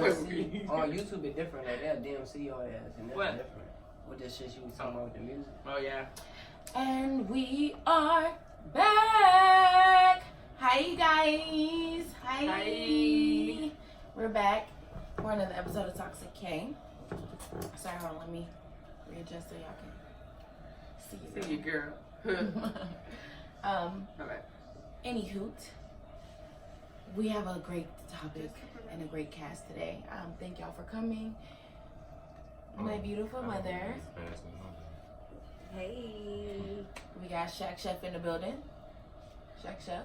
DMC. On YouTube, it's different. Like, they'll DMC your ass. And that's different. With this shit you was talking about with the music. Oh, yeah. And we are back. Hi, you guys. Hi. We're back for another episode of Toxic K. Sorry, hold on. Let me readjust so y'all can see you, girl. Okay. Any hoot. We have a great topic and a great cast today. Thank y'all for coming. My beautiful mother. Hey. We got Shaq Chef in the building. Shaq Chef.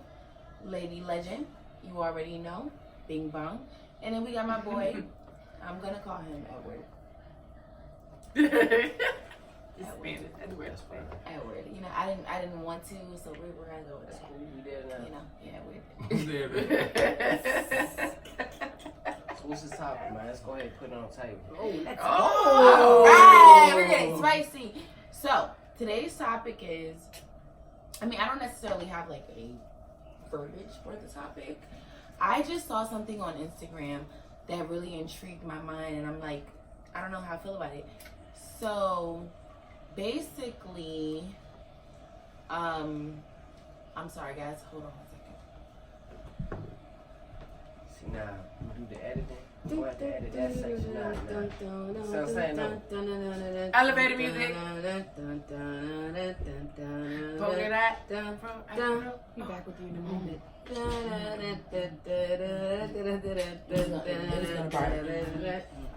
Lady Legend. You already know. Bing Bong. And then we got my boy. I'm going to call him Edward. Edward. You know, I didn't want to, so we're going to go with that. Cool. We did now. You know, yeah, we did. So what's the topic, man? Let's go ahead and put it on the table. All right. We're getting spicy. So, today's topic is, I don't necessarily have like a verbiage for the topic. I just saw something on Instagram that really intrigued my mind, and I'm like, I don't know how I feel about it. So, basically, I'm sorry guys, hold on a second. See, now, we do the editing. We'll have to edit that section out now. So I'm saying, no. Elevator music. Poker that. Be back with you in a moment.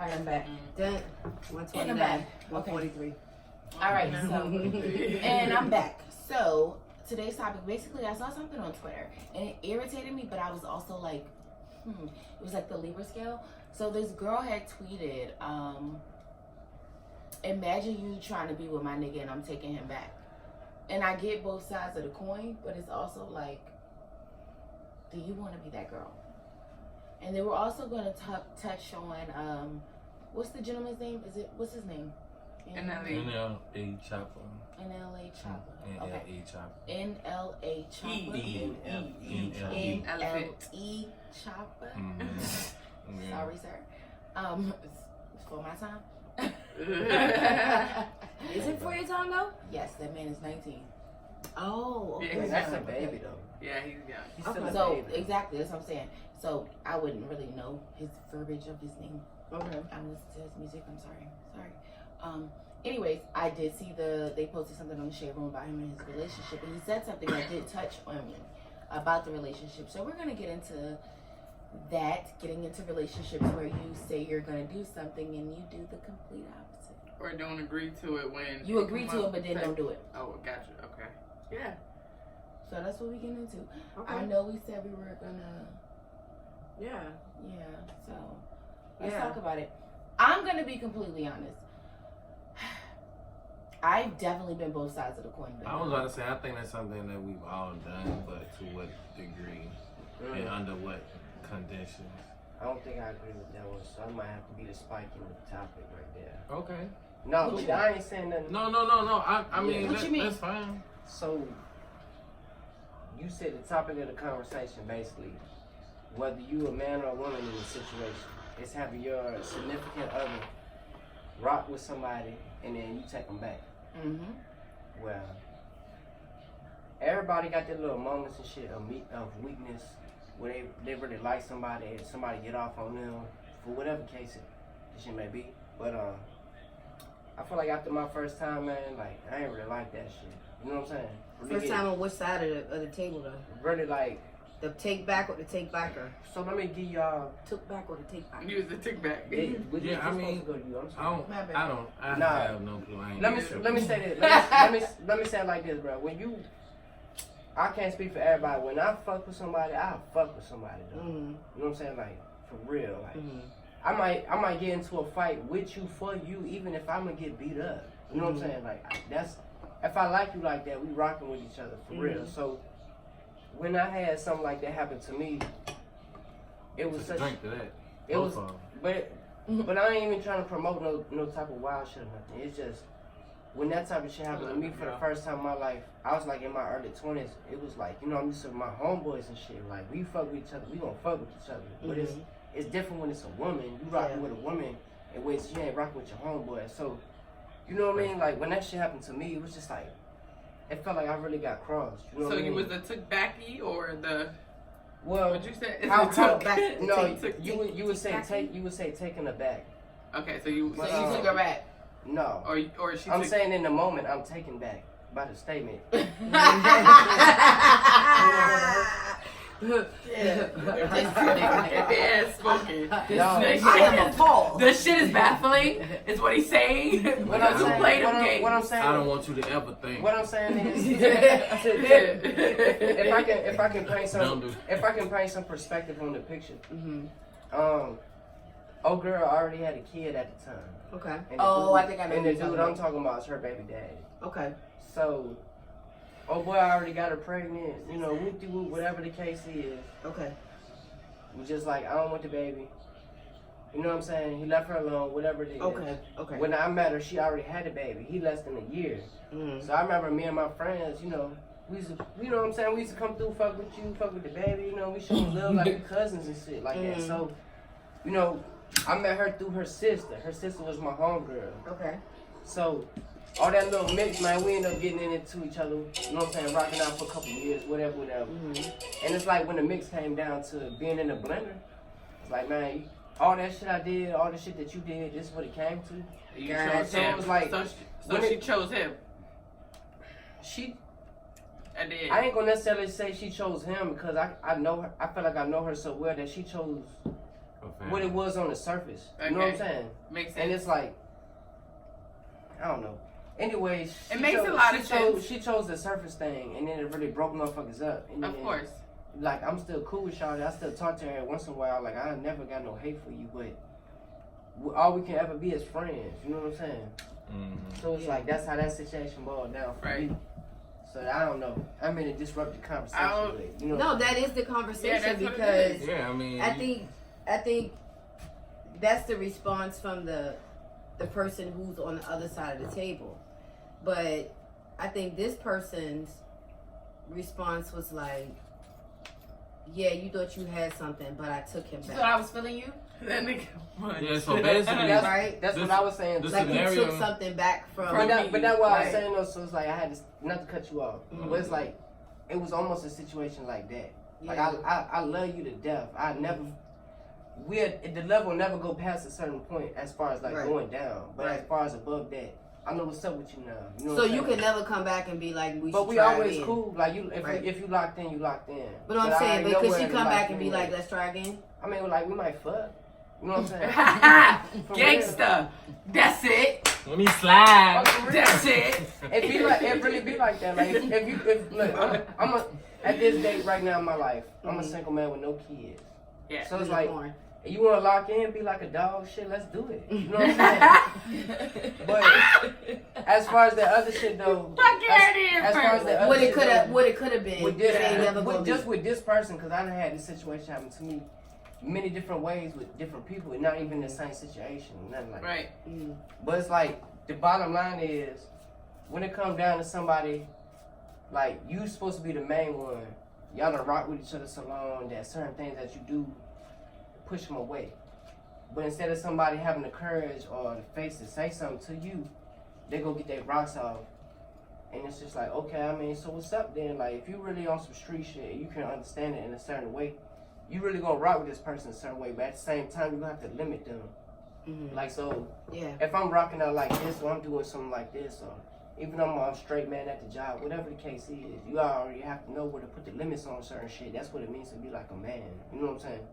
I am back. 129. 143. All right, so and I'm back. So today's topic, basically, I saw something on Twitter and it irritated me, but I was also like, it was like the Libra scale. So this girl had tweeted, imagine you trying to be with my nigga and I'm taking him back. And I get both sides of the coin, but it's also like, do you want to be that girl? And they were also going to touch on, what's the gentleman's name? What's his name? NLA Chopper. NLA Chopper. NLA Chopper. NLA Chopper. NLE Chopper. Sorry, sir. For my time. Is it for your time though? Yes, that man is 19. Oh, okay. Yeah, that's a baby though. Yeah, he's young. He's still a So baby. exactly, that's what I'm saying. So I wouldn't really know his verbiage of his name. Okay. I'm listening to his music. I'm sorry. Anyways, I did see they posted something on the Shade Room about him and his relationship, and he said something that did touch on me about the relationship. So we're gonna get into that, getting into relationships where you say you're gonna do something and you do the complete opposite. Or don't agree to it when you agree to it, but then don't do it. Oh, gotcha. Okay. Yeah. So that's what we get into. Okay. I know we said we were gonna. Yeah. So let's talk about it. I'm gonna be completely honest. I've definitely been both sides of the coin. I was about to say, I think that's something that we've all done, but to what degree and under what conditions? I don't think I agree with that one, so I might have to be the spike in the topic right there. Okay. No, I ain't saying nothing. No. I mean, what you mean? That's fine. So, you said the topic of the conversation, basically, whether you a man or a woman in the situation, is having your significant other rock with somebody and then you take them back. Mm-hmm. Well, everybody got their little moments and shit of weakness where they really like somebody and somebody get off on them for whatever case it shit may be. But I feel like after my first time, man, like I ain't really like that shit. You know what I'm saying? Really First time on which side of the table though? Really like the take back or the take backer? So let me give y'all Took back or the take back? Use the tick back. Yeah, I mean, go to you. I'm sorry. I Nah. have no clue. I ain't Let me say this. Let me say it like this, bro. I can't speak for everybody. When I fuck with somebody, I fuck with somebody though. You know what I'm saying? Like for real. Like I might get into a fight with you for you, even if I'm gonna get beat up. You know what I'm saying? Like that's if I like you like that, we rocking with each other for real. So when I had something like that happen to me, it was such. Drink to that. It was, but I ain't even trying to promote no type of wild shit or nothing. It's just when that type of shit happened to me for the first time in my life, I was like in my early 20s. It was like, you know, I'm used to my homeboys and shit. Like we fuck with each other, we gonna fuck with each other. But it's different when it's a woman. You rocking with a woman in which you ain't rocking with your homeboy. So, you know what I mean? Like, when that shit happened to me, it was just like, it felt like I really got crossed. You know what I mean? So you was the took backy or the? Well, What'd you say? How took back? no, you would say taking it back. Okay, so you. So you took her back. No. Or she. I'm saying in the moment, I'm taken back by the statement. Yeah, smoking. I am appalled. The shit is baffling. Is what he's saying. What I'm saying, Play them games. what I'm saying, I don't want you to ever think. what I'm saying is, if I can paint some perspective on the picture. Old girl already had a kid at the time. Okay. And the Oh, dude, I think I know And who the you're dude talking I'm talking about is her baby daddy. Okay. So, oh boy, I already got her pregnant. You know, whatever the case is. Okay. Was just like, I don't want the baby. You know what I'm saying? He left her alone, whatever it is. Okay. Okay. When I met her, she already had a baby. He less than a year. Mm. So I remember me and my friends, you know, we used to, you know what I'm saying? We used to come through, fuck with you, fuck with the baby. You know, we show love like we cousins and shit like that. So, you know, I met her through her sister. Her sister was my homegirl. Okay. So, all that little mix, man, we ended up getting into each other, you know what I'm saying, rocking out for a couple years, whatever. And it's like when the mix came down to being in the blender, it's like, man, all that shit I did, all the shit that you did, this is what it came to. You God, chose so him. it was like, So she chose him. I did. I ain't gonna necessarily say she chose him because I know her, I feel like I know her so well that she chose what it was on the surface. You know what I'm saying? Makes sense. And it's like, I don't know. Anyways, It makes a lot of sense. She chose the surface thing, and then it really broke motherfuckers up. And Of then, course. Like, I'm still cool with y'all. I still talk to her once in a while. Like, I never got no hate for you, but all we can ever be is friends. You know what I'm saying? So it's like, that's how that situation boiled down for me. So I don't know. I'm in a disrupted conversation with it. You know No, that is the conversation that's what it because is. Yeah, I mean, I think that's the response from the person who's on the other side of the table. But I think this person's response was like, yeah, you thought you had something, but I took him back. So I was feeling you? That nigga. yeah. So basically, That's what I was saying. this Like scenario, you took something back from But that's what I was Right. saying though. So it's like I had to not to cut you off, but it's like it was almost a situation like that. Like I love you to death. I never the level never go past a certain point as far as like Right. going down. But Right. as far as above that, I know what's up with you now. You know So what I'm you saying? can never come back and be like, we But should we try always again. cool. Like you, Right. if you locked in, you locked in. But I'm I saying, ain't but could nowhere she to come lock back and be in like, at. let's try again? I mean, like we might fuck. You know what I'm saying? For real. Gangsta. That's it. let me slide. Fuck, for real. That's it. It really be like that. Like if look, I'm at this date right now in my life, I'm a single man with no kids. Yeah. So it's You're like, born. you want to lock in, be like a dog, shit, let's do it. You know what I'm saying? But as far as the other shit though, as far as the other What it shit could have, though, what it could have been. with It ain't this, never gonna just be. with this person, because I done had this situation happen to me many different ways with different people, and not even the same situation, nothing like that. Right. But it's like, the bottom line is, when it comes down to somebody, like, you supposed to be the main one. Y'all done rock with each other so long that certain things that you do push them away. But instead of somebody having the courage or the face to say something to you, they go get their rocks off. And it's just like, okay, I mean, so what's up then? Like, if you really on some street shit, you can understand it in a certain way. You really gonna rock with this person a certain way, but at the same time, you gonna have to limit them. Like, so, Yeah. if I'm rocking out like this, or I'm doing something like this, or even though I'm a straight man at the job, whatever the case is, you already have to know where to put the limits on certain shit. That's what it means to be like a man. You know what I'm saying?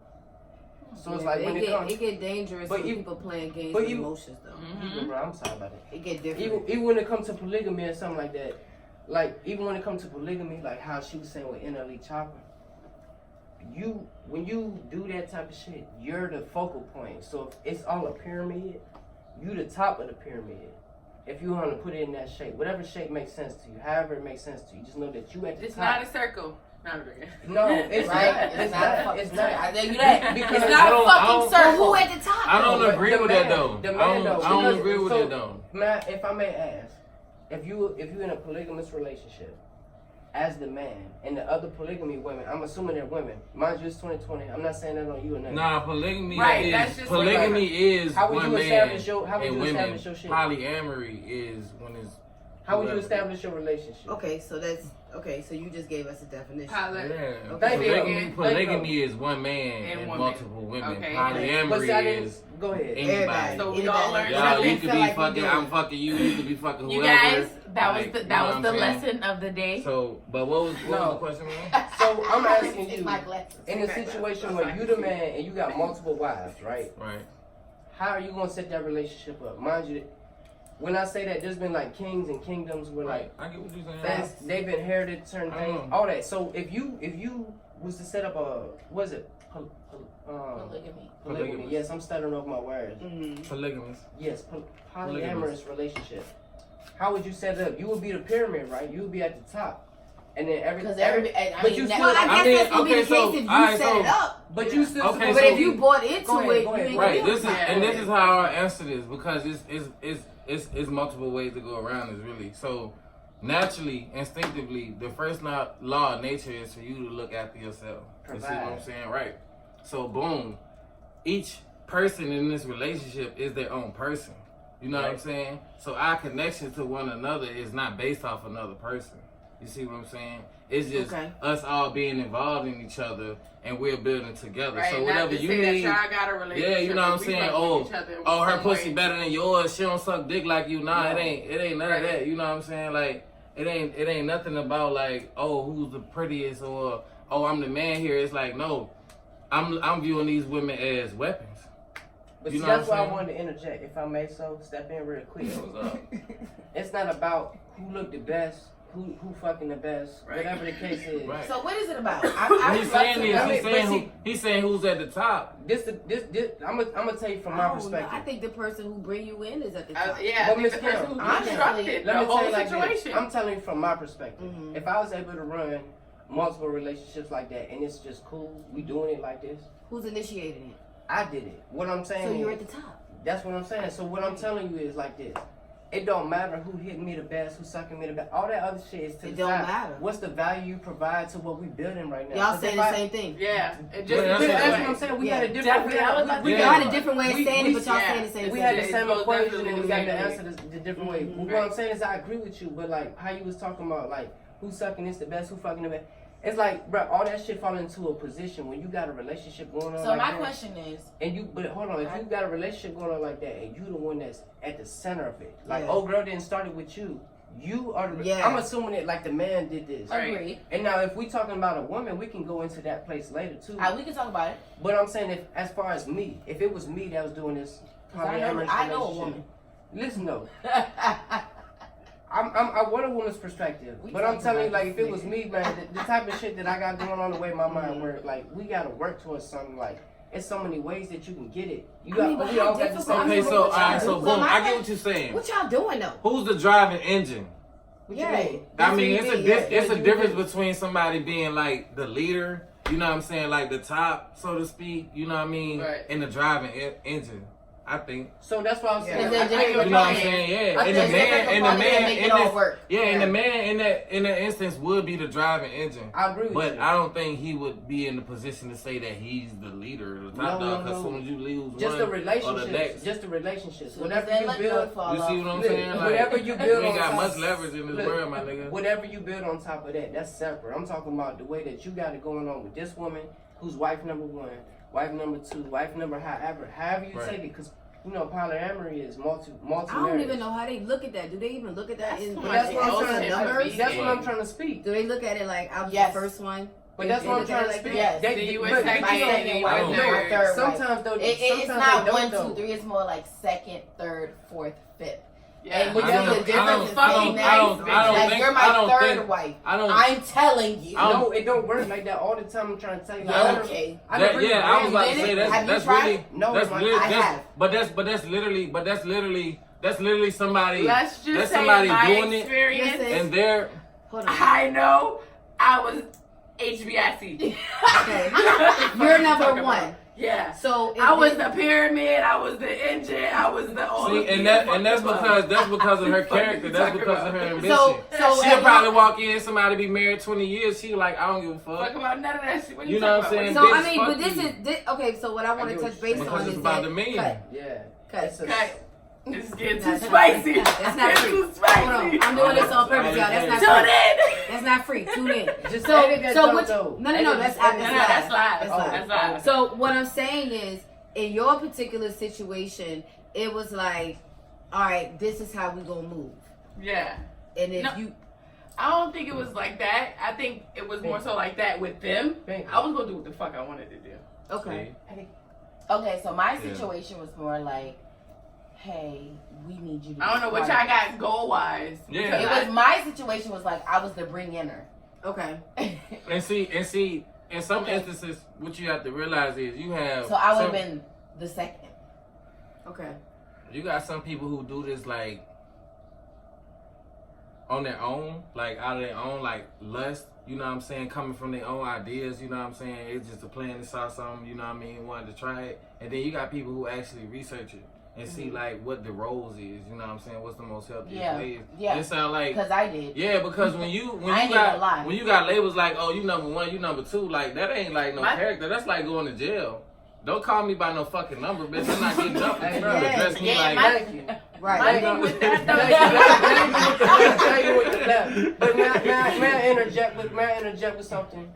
So it's like when it comes, it get dangerous but when even- people playing games but with even- emotions though. even, bro, I'm sorry about it. It get different. Even when it comes to polygamy or something like that, like even when it comes to polygamy, like how she was saying with NLE Chopper, when you do that type of shit, you're the focal point. So if it's all a pyramid, you the top of the pyramid. If you want to put it in that shape, whatever shape makes sense to you, however it makes sense to you, just know that you at the It's top. not a circle. No, I'm joking. No, it's Right? not. It's not a fucking It's circle. not. I tell you that. Because It's I not a don't- fucking But circle. who at the top? I don't though? agree The with man- that though. the I man don't though, agree with so, that though. Man, if I may ask, if you in a polygamous relationship, as the man, and the other polygamy women, I'm assuming they're women. Mind you, it's 2020. I'm not saying that on you or nothing. Nah, polygamy Right, that's is just how would one you man establish your how would and you women. establish your shit? Polyamory is when it's How would you whoever. establish your relationship? Okay, so so you just gave us a definition. Yeah, Thank you. polygamy is one man And and woman. multiple women. Okay. But see, I Polyamory didn't- is go ahead. anybody. So we all learned Y'all, something. you could be fucking. I'm fucking you. You could be fucking You whoever. guys, that was Like, the you know what I'm saying? lesson of the day. So, but what was the question, man? So I'm asking It's you, my glasses. in a situation where you the man and you got multiple wives, right? Right. How are you gonna set that relationship up? Mind you, when I say that, there's been like kings and kingdoms where like I get what you're saying. things they've inherited certain I things, know. all that. So if you was to set up Polygamy. polygamy, yes, I'm stuttering over my words. Mm-hmm. Polygamous. Yes, polyamorous relationship. How would you set it up? You would be the pyramid, right? You would be at the top, and then Because but you still, Well, I guess that's gonna be the case if you alright, set it up. but you still. Okay, But so- if you bought into Go ahead, it, go you ahead. ain't Right. gonna This is how I answer this because it's multiple ways to go around this really. So naturally, instinctively, the first law of nature is for you to look after yourself. You see what I'm saying? Right. So boom, each person in this relationship is their own person. You know what I'm saying? So our connection to one another is not based off another person. You see what I'm saying? It's just us all being involved in each other and we're building together. Right, so whatever you need, got a relationship, yeah, you know what I'm we saying? fuck with each other in Oh, her some pussy way. better than yours. She don't suck dick like you. Nah, No. it ain't none of that. You know what I'm saying? Like it ain't nothing about like, oh, who's the prettiest or oh, I'm the man here. It's like, no, I'm viewing these women as weapons. But You see, know that's what why I'm I wanted to interject, if I may step in real quick. What's up? It's not about who looked the best, who fucking the best, Right. whatever the case is. Right. So what is it about? What he's saying is but he's saying who's at the top. This I'm gonna tell you from my perspective. I think the person who bring you in is at the top. Yeah, But I think Miss the person Kim, who honestly, constructed Let the me whole tell you like situation. this. I'm telling you from my perspective. Mhm. If I was able to run multiple relationships like that and it's just cool, we doing it like this, Who's initiating it? I did it. What I'm saying So you're is, at the top. that's what I'm saying. So what I'm telling you is like this. It don't matter who hitting me the best, who sucking me the best. All that other shit is to It the don't side. matter. What's the value you provide to what we building right now? Y'all 'Cause saying if the I- same thing. Yeah, it just Yeah, That's right. what I'm saying. We Yeah. had a different. Definitely. I was about to Yeah. Y'all had a different way of We- saying we- it, but y'all yeah. saying the same We thing. had the It's same most equation definitely and we got the the same answer the different way. Mhm. What I'm saying is I agree with you, but like how you was talking about like who sucking is the best, who fucking the best. It's like, bro, all that shit fall into a position when you got a relationship going on. So like my that, question is, and you, but hold on, if you got a relationship going on like that, and you the one that's at the center of it, like Yeah. old girl didn't start it with you. You are the. Yeah. I'm assuming it like the man did this. Right. agreed. And now, if we talking about a woman, we can go into that place later too. We can talk about it. But I'm saying, if as far as me, if it was me that was doing this 'Cause I polyamorous know a relationship, woman. listen though, I want a woman's perspective, We but I'm talking telling you, about like, if this it was me, man, the type of shit that I got going on the way my mind works, like, we gotta work towards something. Like, it's so many ways that you can get it. You got, but we how all got the difficult- same. I Okay, mean, so what y'all alright, so do? boom, my- I get what you're saying. What y'all doing though? Who's the driving engine? What Yeah. you mean? I mean, That's it's what you mean, it's yeah. a difference between somebody being like the leader, you know what I'm saying, like the top, so to speak, you know what I mean, Right. and the driving engine. I think. So that's what I'm saying. Is there I think different You know what I'm Yeah. saying? Yeah. I And the think man, different and the components that man, make in it all this, work. yeah, and Yeah. the man in that instance would be the driving engine. I agree with But you. I don't think he would be in the position to say that he's the leader or the top No, dog. Because no. as soon as you lose Just one the or the relationships. next, Just the relationships. Soon as Whatever that you let build. go fall you see off. what I'm Look, saying? Like, whatever you you build ain't on got top- much leverage in this Look, world, my nigga. Whatever you build on top of that, that's separate. I'm talking about the way that you got it going on with this woman, who's wife number one, wife number two, wife number however you Right. take it, because you know polyamory is multi. I don't even know how they look at that. Do they even look at that? That's in too But much that's what I'm bullshit trying to. for numbers? me. That's what I'm trying to speak. Do they look at it like I was Yes. the first one? But that's They what I'm look at trying it to like speak. that? Yes. See, you but were second, my second you wife, were my third. third wife. Sometimes though, It's sometimes not they 1, don't, 2, 3. It's more like second, third, fourth, fifth. Yeah. And we I know don't- the I difference don't- is I fucking don't- nice. I don't Like, think- you're I my don't third think- wife. I don't. I'm telling you. I don't- No, it don't work like that all the time. I'm trying to tell you. Okay. I That, never yeah, I was about to did say it? that's Have you that's tried really it? No, that's I literally have. but that's literally somebody Let's just that's say somebody my doing it experience. Listen. and they're Hold on. I know I was HBIC. Okay. You're number Talking one. about- Yeah. So I was the pyramid. I was the engine. I was the only. See, and that's because of her character. That's because of her ambition. So She'll probably walk in, somebody be married 20 years. She like, I don't give a fuck. Fuck about none of that shit. What You know what I'm saying? So Bitch, I mean, but fuck this you. is okay. So what I want to touch base Because on it's is about that the million. Yeah. cut. It's a- Okay. This is getting too That's spicy. That's not It's free. too spicy. Hold on, I'm doing this on purpose, y'all. That's not Tune free. in. That's not free. Tune in. Just So edit that so joke, what? though. No, Edit that's just- No, that's live. That's live. That's live. So what I'm saying is, in your particular situation, it was like, all right, this is how we gonna move. Yeah. And if No. you, I don't think it was like that. I think it was more so like that with them. Thank you. I was gonna do what the fuck I wanted to do. okay, Okay, so my Yeah. situation was more like, hey, we need you to. I don't know what y'all got goal wise. Yeah. It was my situation was like I was the bring inner. okay, And see, in some instances, what you have to realize is you have. So I would have some- been the second. okay. You got some people who do this like on their own, like out of their own like lust, you know what I'm saying, coming from their own ideas, you know what I'm saying, it's just a plan, they saw something, you know what I mean, wanted to try it. And then you got people who actually research it and see like what the roles is, you know what I'm saying, what's the most healthiest Yeah, ways. yeah. It sound like Because I did. yeah, because when you I ain't gonna lie. got when you got labels like, oh, you number one, you number two, like that ain't like no My- character. That's like going to jail. Don't call me by no fucking number, bitch. I'm not getting up. Hey, Bro, yeah, address me yeah, like my- Thank you. Right. My Thank thing you. with that Thank you with the left. But may I interject with something?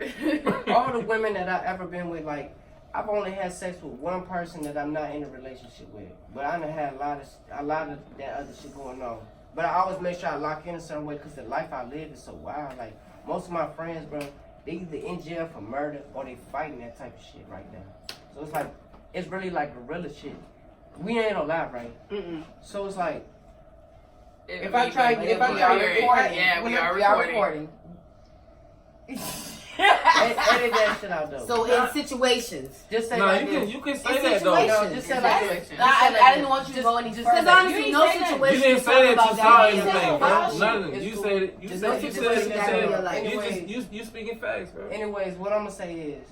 All the women that I've ever been with, like, I've only had sex with one person that I'm not in a relationship with. But I done had a lot of that other shit going on. But I always make sure I lock in a certain way because the life I live is so wild. Like, most of my friends, bro, they either in jail for murder or they fighting that type of shit right now. So it's like, it's really like guerrilla shit. We ain't alive, right? Mm-mm. So it's like, If I try- But if I we try are to- recording. Yeah, we are recording. edit that shit out though. So in situations, Just say no, like you can say in that though. situations. No, just say like Exactly. this. No, I didn't want you to go any further. because honestly, You no ain't say that. situation. You didn't is say that talking you about saw that. anything, It's bro. cool. Nothing. It's You cool. said it. You Just said no you situation said gotta be it. like- Anyways, You speaking facts, bro. Anyways, what I'm gonna say is,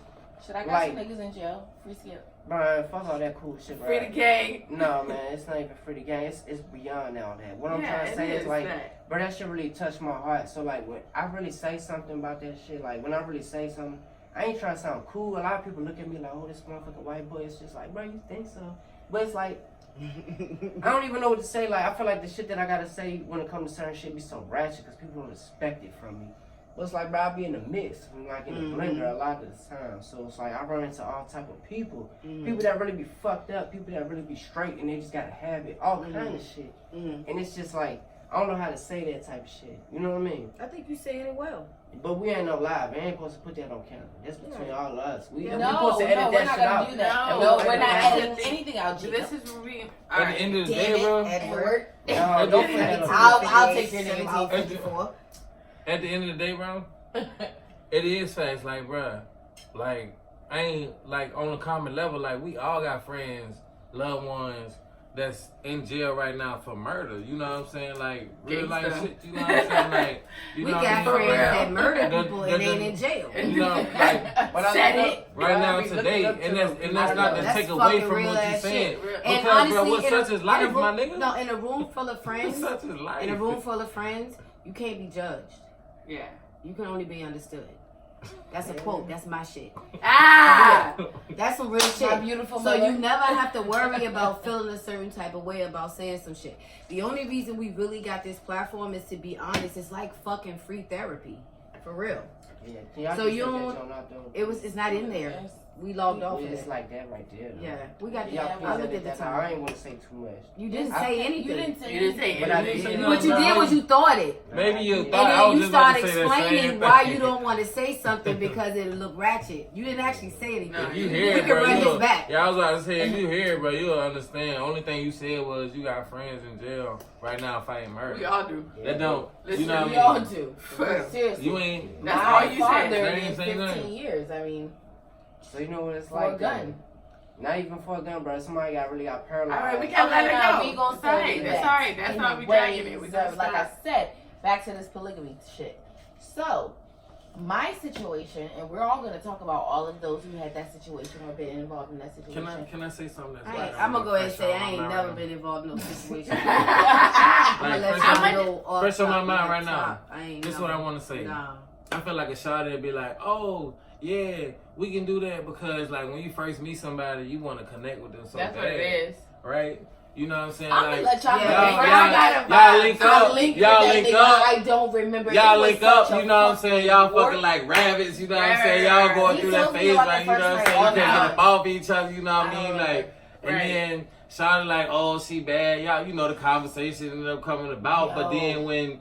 Should I got Like- some niggas in jail? Free skip. man, fuck all that cool shit, bro. Free the gang. No, man, it's not even free the game. It's beyond all that. What I'm Yeah, trying to it say is like, that. bro, that shit really touched my heart. So like, when I really say something about that shit, like when I really say something, I ain't trying to sound cool. A lot of people look at me like, oh, this motherfucking white boy. It's just like, bro, you think so? But it's like, I don't even know what to say. Like, I feel like the shit that I gotta say when it comes to certain shit be so ratchet because people don't expect it from me. But it's like, bro, I be in the mix, like in the blender a lot of the time. So it's like I run into all type of people. People that really be fucked up, people that really be straight and they just gotta have it, all kind of shit. And it's just like, I don't know how to say that type of shit. You know what I mean? I think you saying it well. But we ain't no live. We ain't supposed to put that on camera. That's between all of us. We No, supposed to edit no, that we're shit not out. gonna do that. No, No, we're we're not not. editing anything out, G. This is where we. At All the right. end of the Damn day, it, bro. Edward. No, don't put that on. I'll take your name. 1754. At the end of the day, bro, it is facts. Like, bro, like I ain't like on a common level. Like we all got friends, loved ones that's in jail right now for murder. You know what I'm saying? Like real life Gangsta. shit. You know what I'm saying? Like you We know got what I mean? friends that murder The- people the- and the- ain't in jail. You know, like But I Said look it. up- right I now be today, looking up to and them. that's not to That's take away fucking from real what you ass saying. shit. Because And bro, honestly, what's in such a, is life, in a room, my nigga. no, in a room full of friends, What's such is life. in a room full of friends, you can't be judged. Yeah. You can only be understood. That's a quote. That's my shit. Ah. That's some real shit. My beautiful So mother. you never have to worry about feeling a certain type of way about saying some shit. The only reason we really got this platform is to be honest. It's like fucking free therapy, for real. Yeah, can y'all So just you take that don't- joint out, though? It's not in there. We logged off of It's it. like that right there. though. Yeah, we got. Y'all I please looked edit at the that out. I time. ain't want to say too much. You didn't I- say anything. You didn't say You didn't say But I anything. did. What you did was you thought it. Maybe you And thought I then was you just about start to say that same explaining thing. why you don't want to say something because it'll look ratchet. You didn't actually say anything. No, If you We hear we it, can bro, run you'll, this back. yeah, I was about to say, if you hear it, bro, you'll understand. Only thing you said was you got friends in jail right now fighting murder. We all do. That don't, Listen, you know We what all I mean? do. Well, Seriously. You ain't, That's My all you father said. They did ain't say 15 nothing. years. I mean, So you know what it's for like. a gun. Not even for a gun, bro. Somebody really got paralyzed. All right, we can't let it now go. we gonna That's all right. say That's that. all right. That's In how we ways dragging it. We of- gonna like I stop. said, back to this polygamy shit. So, my situation, and we're all going to talk about all of those who had that situation or been involved in that situation. Can I say something? I'm gonna go ahead and say I ain't never been involved in no situation. Fresh on my mind right now. This is what I want to say. Nah. I feel like a shawty would be like, oh, yeah, we can do that because, like, when you first meet somebody, you want to connect with them so That's bad. what it is. Right? You know what I'm saying? I'm like, gonna let y'all y'all link up. Y'all link up. I don't remember. Y'all link up. You know what I'm saying? Y'all fucking like rabbits. You know what I'm saying? Y'all going through that phase, like, you know what I'm saying? You can't get above each other. You know what I mean? Like, and then Shawty like, oh, she bad. Y'all, you know, the conversation ended up coming about. But then when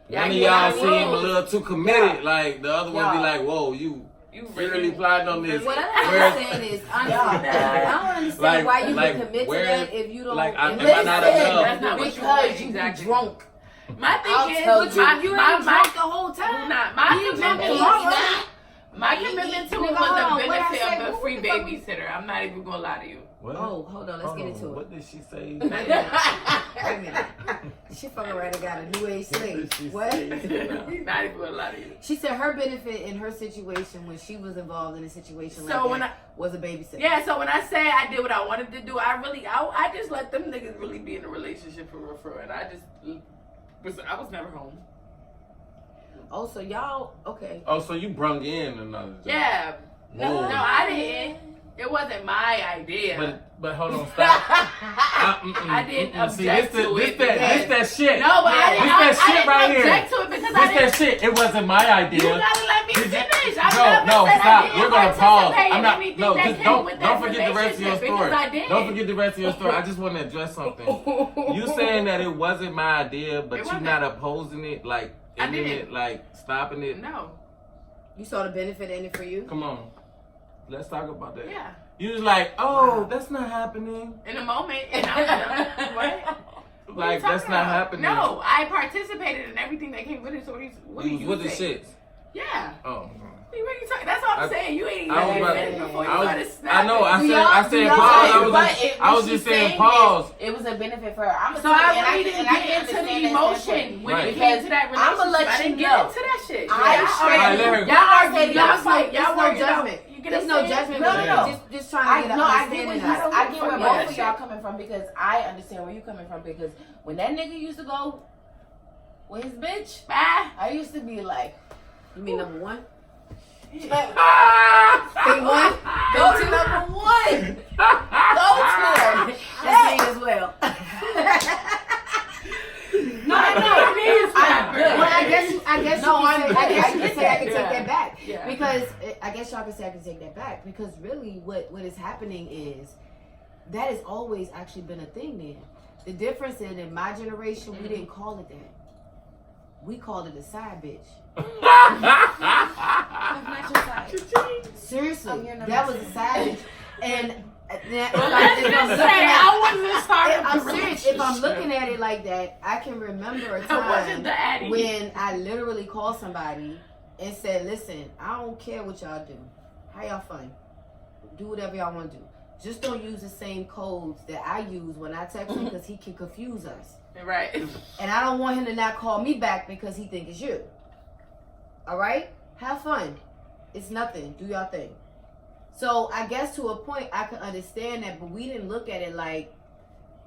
one of y'all seem a little too committed, like the other one be like, whoa, you really plotting on this. What I don't understand is, honestly, I don't understand why you would commit to that if you don't. Like, am I not enough? That's not what because you you exactly. drunk. My thing I'll is, tell you ain't drunk the whole time. My commitment to it was the benefit of the free babysitter. I'm not even gonna lie to you. What? Oh, hold on, let's get into it. What did she say? Wait a minute. She fucking right, I got a new age slave. What? Not even gonna lie to you. She said her benefit in her situation when she was involved in a situation like So when that was a babysitter. Yeah, so when I say I did what I wanted to do, I just let them niggas really be in a relationship for real, and I was never home. Oh, so y'all, okay. Oh, so you brung in another job. Yeah. Whoa. No, I didn't. It wasn't my idea. But hold on, stop. I didn't object to it. This that shit. No, but I didn't. This that shit right here. Object to it because This that shit. It wasn't my idea. You gotta let me finish. No, stop. We're gonna pause. I'm not. Anything No, that just came with don't that forget the rest of your relationship story. because I did. Don't forget the rest of your story. I just want to address something. You saying that it wasn't my idea, but you're not opposing it, like ending it, like stopping it. No. You saw the benefit in it for you? Come on, let's talk about that. Yeah. You was like, oh, that's not happening. In a moment, and I'm what? Like that's not happening. No, I participated in everything that came with it. So what do you with the say? shits? Yeah. Oh. What are you talking? That's all I'm saying. You ain't even before you started snapping. I know. I said pause. I was just saying pause. It was a benefit for her. I really didn't get into the emotion when it came to that relationship. I'm gonna let I didn't you get know. into that shit. Y'all fight. There's no judgment. There's no judgment. No. Just trying to get an understanding. I get where both of y'all coming from because I understand where you coming from because when that nigga used to go with his bitch, I used to be like, you mean number one? Thing one? Go to number one. Go to him. That's me as well. No. I guess you can say I can take that back. Yeah. Because I guess y'all can say I can take that back. Because really what is happening is that has always actually been a thing then. The difference in my generation, we didn't call it that. We called it a side bitch. Seriously, that was a side bitch. And I'm serious. If I'm looking at it like that, I can remember a time when I literally called somebody and said, listen, I don't care what y'all do. How y'all fun? Do whatever y'all want to do. Just don't use the same codes that I use when I text him because he can confuse us. Right. And I don't want him to not call me back because he think it's you. All right? Have fun. It's nothing. Do y'all thing. So I guess to a point I could understand that, but we didn't look at it like,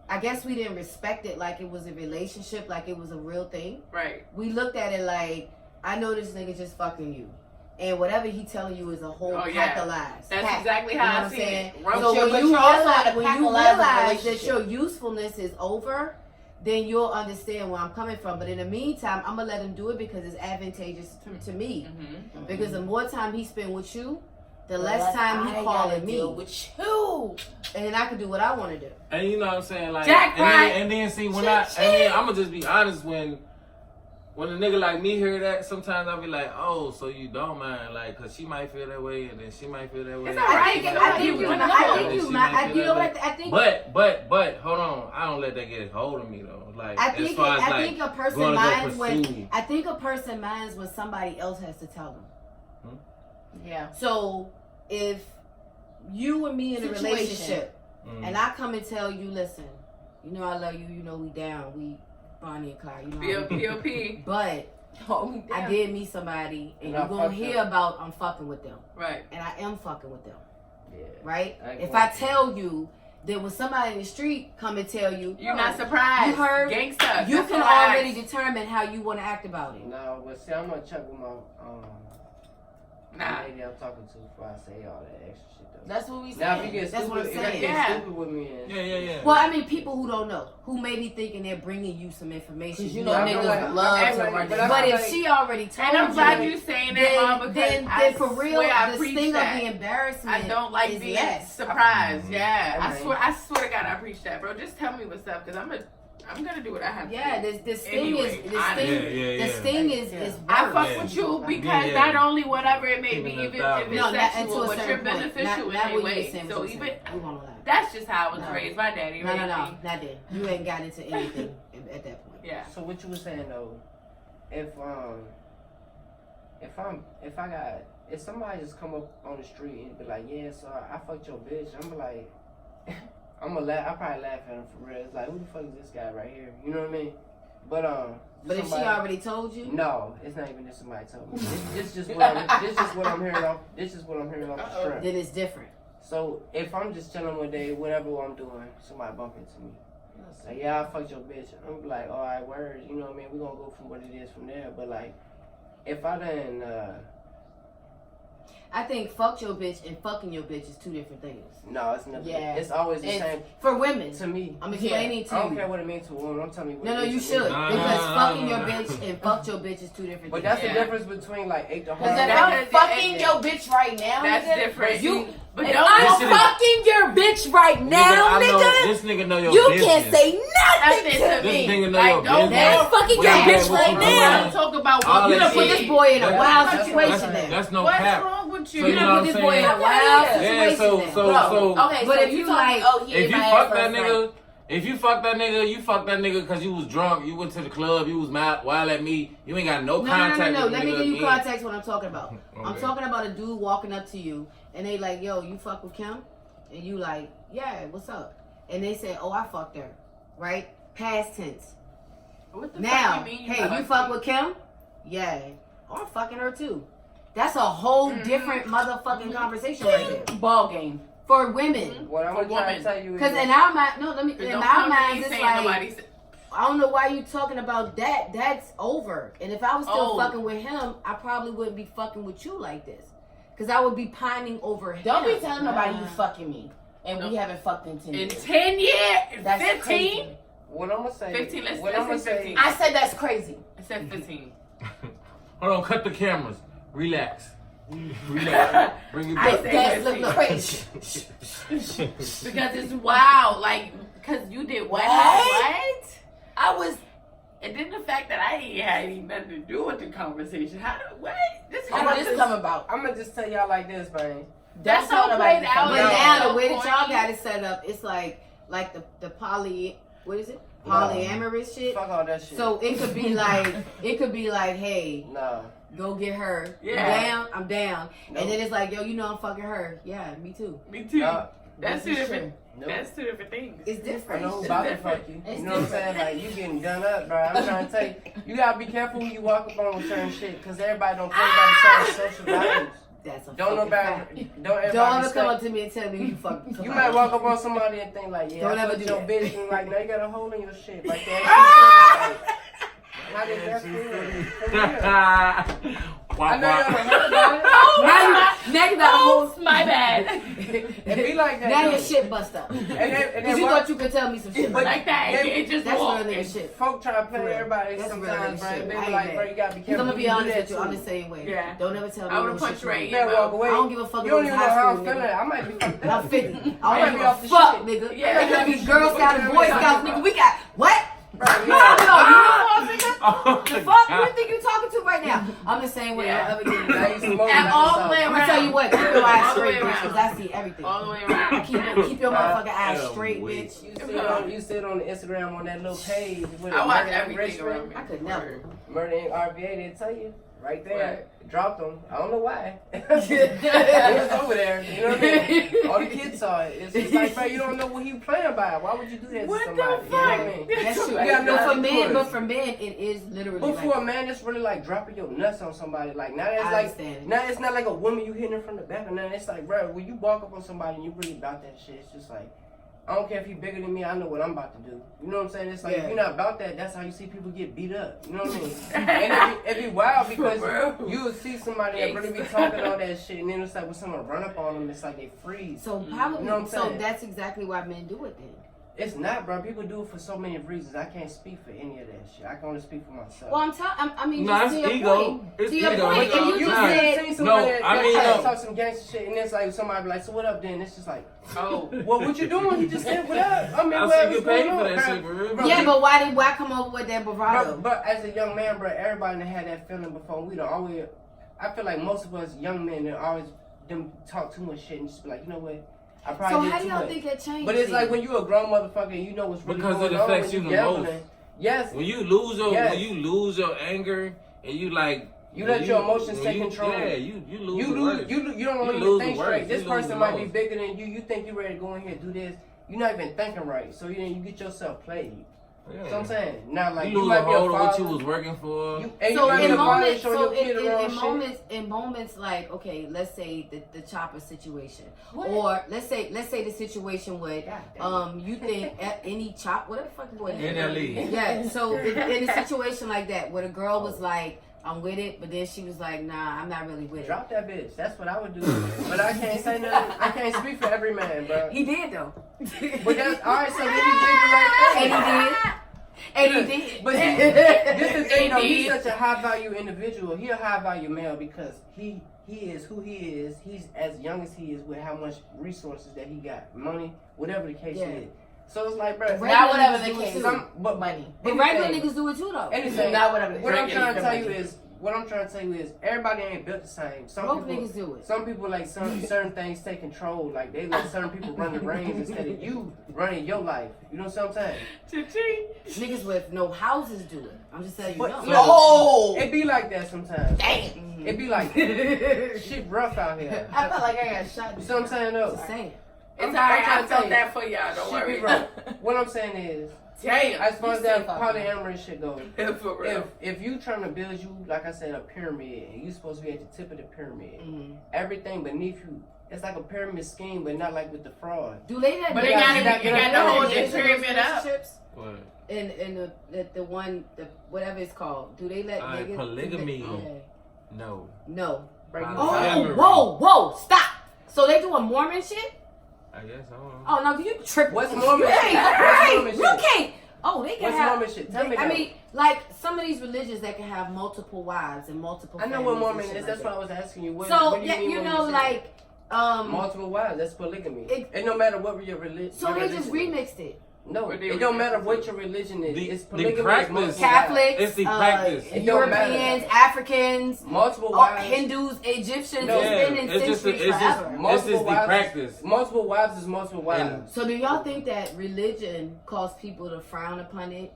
I guess we didn't respect it like it was a relationship, like it was a real thing. Right. We looked at it like, I know this nigga just fucking you. And whatever he telling you is a whole pack of lies. That's exactly how I see it. So when you realize that your usefulness is over, then you'll understand where I'm coming from. But in the meantime, I'm going to let him do it because it's advantageous to me. Mm-hmm. Because the more time he spend with you, the less time he calling me. With you. And then I can do what I want to do. And you know what I'm saying? Like, Jackpot. and then see, when I'm going to just be honest, when a nigga like me hear that, sometimes I'll be like, oh, so you don't mind, like, cause she might feel that way, and then she might feel that way. But hold on, I don't let that get a hold of me though. Like, I think a person minds when somebody else has to tell them. Yeah. So if you and me in a relationship, and I come and tell you, listen, you know I love you, you know we down, we Bonnie and Clyde, you know. BLP. But I did meet somebody, and you're gonna hear about I'm fucking with them, Right? And I am fucking with them, Yeah. right? If I tell you that when somebody in the street come and tell you, You're not surprised. You heard, Gangsta. you can already determine how you want to act about it. No, but see, I'm gonna check with my Nah. lady I'm talking to before I say all that extra shit though. That's what we said. Now if you get That's stupid, what I'm if you saying. get Yeah. stupid with me, and Yeah. Well, I mean, people who don't know, who may be thinking they're bringing you some information. Because you know, know I feel niggas like- love I to feel run like- this. but I But feel if like- she already told And I'm you, glad you saying that, Mom, because then for real, swear I the preach sting that. of the embarrassment I don't like is being less. surprised. Yeah, I I swear to God, I preach that, bro. Just tell me what's up, because I'm gonna do what I have Yeah, to do. this thing Anyway, is Yeah. the sting is I worse. fuck Yeah. with you because Yeah. not only whatever it may be, Even even a if it's No, not sexual, until a but you're certain point. beneficial Not in any what you way. were saying. So what you even said. We won't lie. that's just how I was No. raised. My daddy No, raised me. not that. You ain't got into anything at that point. Yeah. So what you were saying though, if somebody just come up on the street and be like, yeah, so I fucked your bitch, I'm like, I'm gonna laugh. I probably laugh at him for real. It's like, who the fuck is this guy right here? You know what I mean? But But if she already told you, no, it's not even that somebody told me. This just what I'm hearing off. This is what I'm hearing off the strength. then it's different. So if I'm just chilling one day, whatever I'm doing, somebody bump into me. Like, yeah, I fucked your bitch. I'm like, all right, words. You know what I mean? We're going to go from what it is from there. But, like, if I done, I think fuck your bitch and fucking your bitch is two different things. no, it's never. Yeah. It's always the same. For women, To me. I'm explaining I to don't you. care what it means to a woman. I'm telling you what No, it you means to me. should. Nah, Because nah, fucking nah, your nah. bitch and fuck your bitch is two different But things. that's the difference between, like, 8 to Because if hard. I'm Because- fucking your bitch right now, That's nigga, different. You, But if don't I'm Listen to- fucking your bitch right now, I know, nigga, this nigga know your you business. can't say nothing Nothing to to This me. nigga know Like, your don't business. I'm fucking What your you bitch got, what right you now. Don't talk about All what You you done put did. this boy in a That's- wild that's situation what- there. That's no What's cap. wrong with you? So You you know done what put I'm this boy in a saying? wild Yeah, situation so there. Okay, But so if you like- oh, he if ate you my fuck ass that last night. nigga, if you fuck that nigga, you fuck that nigga because you was drunk, you went to the club, you was mad, wild at me, you ain't got no No, contact no. with the Let me nigga give you again. context what I'm talking about. I'm Okay. talking about a dude walking up to you and they like, yo, you fuck with Kim? And you like, yeah, what's up? And they say, oh, I fucked her. Right? Past tense. What the Now, fuck you mean? hey, you fuck with Kim? Yeah. Oh, I'm fucking her too. That's a whole different motherfucking conversation right there. Ball game. For women. What I'm For going to try women. to tell you is Because that- in our mind, no, let me, in Don't our come to me minds, it's saying like, nobody said. I don't know why you talking about that. That's over. And if I was still Oh. fucking with him, I probably wouldn't be fucking with you like this. Because I would be pining over him. Don't be telling nobody you fucking me. And we No. haven't fucked in 10 In years. 10 years, That's 15. crazy. What I'm going to say. 15, let's what I'm gonna say say. 15. I said that's crazy. I said 15. Hold on, cut the cameras. Relax. Relax. Bring it I back. say That's 15. look crazy. Because it's wild. Like, because you did what? What? I was. And then the fact that I ain't had any nothing to do with the conversation. How did, what? This is How did this come about? I'm going to just tell y'all like this, man. That's Don't tell so nobody played you out. But fucking me. now Yeah. the way that y'all Corny. got it set up, it's like the poly, what is it? No. Polyamorous shit. Fuck all that shit. So it could be like, hey, No. go get her. Yeah. You down? I'm down. No. And then it's like, yo, you know I'm fucking her. Yeah, me too. Me too. No. That's two This is different. Nope. That's two different things. It's I different. know who It's about to different. fuck you. It's You know what I'm saying? Like, you getting done up, bro. I'm trying to tell you. You gotta be careful who you walk up on with certain shit, because everybody don't play by the same social values. That's a Don't fucking fact. nobody, don't Don't everybody ever come respect. up to me and tell me you fucking somebody. You might walk up on somebody and think like, yeah, Don't I ever fucked do your that. bitch, and like, now you got a hole in your shit. Like, that. How did that feel? I know you haven't heard about it. Now you got a whole. Oh, my bad. It be like that. Now though. your shit bust up. And Because you what- thought you could tell me some shit. But Like that. they- It just That's walk. real nigga shit. folk try to play For real. everybody That's real sometimes, nigga bro. shit. They I be ain't like, mad. bro, you gotta be Because careful. I'm going to be You do honest that with you. too. I'm the same way. Yeah. Don't ever tell me I would've no punched shit right you in You your better walk away. I don't give a fuck You don't if even it's know high how I'm school, feeling. nigga. I might be fucked I'm up. 50. I might don't be give off a the fuck, shit. nigga. Yeah. It could be Girl Scouts and Boy Scouts, nigga. We got, what? Right, No, yeah. Oh, the fuck? Who you think you talking to right now? I'm the same way. Yeah. Don't ever get Now me. you smoking And that all stuff. the way I'm gonna tell you what, keep your eyes All the way straight, bitch, around. because I see everything. All the way around. Keep your motherfucking eyes Hell, straight, wait. bitch. You sit on the Instagram on that little page with I watch Murder Inc. everything Restaurant. around me. I could never. Murder Inc. RVA, they tell you. right there. Dropped him. I don't know why. He was over there. You know what I mean? All the kids saw it. It's just like, bro, you don't know what he playing by. Why would you do that to somebody? You know what I mean? That's true. You gotta know how to do it. But for men, it is literally. But like, for a man, that's really like dropping your nuts on somebody. Like now, it's I like understand. now it's not like a woman you hitting her from the back or nothing. It's like, bro, when you walk up on somebody and you really about that shit, it's just like, I don't care if you bigger than me. I know what I'm about to do. You know what I'm saying? It's like if you're not about that, that's how you see people get beat up. You know what I mean? And it'd be wild because you would see somebody that really be talking all that shit, and then it's like when someone run up on them, it's like they freeze. So probably, you know what I'm so saying? that's exactly why men do it then. It's not, bro. People do it for so many reasons. I can't speak for any of that shit. I can only speak for myself. Well, I mean, No, just it's to your ego. point. It's To your ego. point, It's and all- you Nah. just said, seen somebody No, that, I mean, that no. talk some gangster shit, and it's like somebody be like, so what up then? It's just like, Oh. well, what you doing? He just said, what up? I mean, I well, see what's you paid going for on, that bro? shit for real. Bro, yeah, but why come over with that bravado? But as a young man, bro, everybody done had that feeling before. We don't always. I feel like most of us young men, they always them talk too much shit and just be like, you know what? I So probably how did do too y'all much. think that changed? But it's then? like when you a grown motherfucker, and you know what's really Because going it on affects when you the gambling. most. Yes. When you lose your Yes. when you lose your anger and you like You let your emotions when take you- control. Yeah, you lose. You the lose. worst. You don't You even lose think the straight. worst. This You lose person the might be most. bigger than you. You think you ready to go in here and do this. You're not even thinking right. So you get yourself played. Yeah. So I'm saying now, like you you lose might a be a hold of what you father. was working for. And So you might be in a father moments, showing so your kid around shit. in moments like, okay, let's say the chopper situation, What? or let's say the situation with God damn. you think at any chop, whatever the fuck boy. NLE. Yeah. So in a situation like that, where the girl was like, I'm with it, but then she was like, nah, I'm not really with it. Drop that bitch. That's what I would do. But I can't say nothing. I can't speak for every man, bro. He did though. But that's all right. So then he did the right thing. And he did. And he did. But this is the thing, though. He He's did. such a high value individual. He a high value male because he is who he is. He's as young as he is with how much resources that he got, money, whatever the case Yeah. is. So it's like, bro, Not whatever the the case. case. but Money. But regular anything- niggas do it too though. anything. Not whatever the What I'm case. trying to tell you Money. is. What I'm trying to tell you is everybody ain't built the same. Broke niggas do it. Some people like certain things take control. Like they let certain people run the reins instead of you running your life. You know what I'm saying? Cha-ching. Niggas with no houses do it. I'm just telling you. But No. look, Oh! it be like that sometimes. Damn. It be like that. Shit rough out here. I felt like I got shot. You see what I'm saying though? Just saying. It's I'm alright. trying I to felt tell you. that for y'all. Don't Shit be worry. rough. What I'm saying is, Damn. as far as You that safe out polyamorous shit goes, For real. if you trying to build you, like I said, a pyramid, and you supposed to be at the tip of the pyramid, Mhm. everything beneath you, it's like a pyramid scheme, but not like with the fraud. Do they let But niggas they gotta- do that? you Do gotta they let hold niggas the in those pyramid up. relationships? What? In the one, the whatever it's called. Do they let niggas? polygamy. Yeah. No. No. Bro, you Oh, Oh, whoa, stop. So they doing Mormon shit? I guess I don't know. Oh no, you tripping? What's Mormon You shit? ain't What's right. Mormon You shit? can't. Oh, they can What's have. Mormon shit? Tell me I that. mean, like some of these religions that can have multiple wives and multiple. I know what families Mormon and shit is. like That's that. why I was asking you. What, So what do you yeah, mean you when know, say like multiple wives. That's polygamy. It- And no matter what your religion. So they just remixed it. No, What they it don't matter remixed what it. your religion is. The- It's the polygamy. is practice- multiple Catholics, It's the practice. It don't matter. Europeans, Africans, Multiple oh, wives. Hindus, Egyptians. No, it's been in it's just centuries it's just forever. it's just the practice. Multiple wives is multiple wives. And- So do y'all think that religion caused people to frown upon it,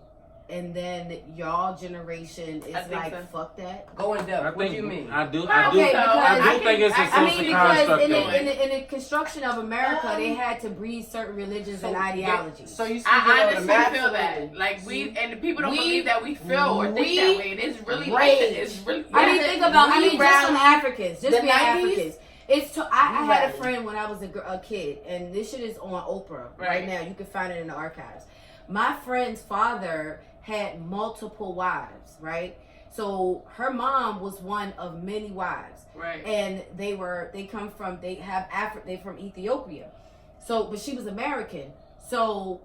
and then y'all generation I is think like, so. fuck that? Go in depth. I What think do you mean? I do. Okay, I do because- think it's a I I social mean, because construct. in though. the construction of America, they had to breed certain religions and ideologies. So you I honestly automatically feel that. Like we and the people don't We- believe that we feel or think we that way. And it's really like that. It's really. I mean, think about, I we mean, just some brown- Africans, just the being 90s, Africans. It's I had a right. friend when I was a kid, and this shit is on Oprah right Right. now. You can find it in the archives. My friend's father had multiple wives, right? So her mom was one of many wives, Right. and they from Ethiopia. So, but she was American, so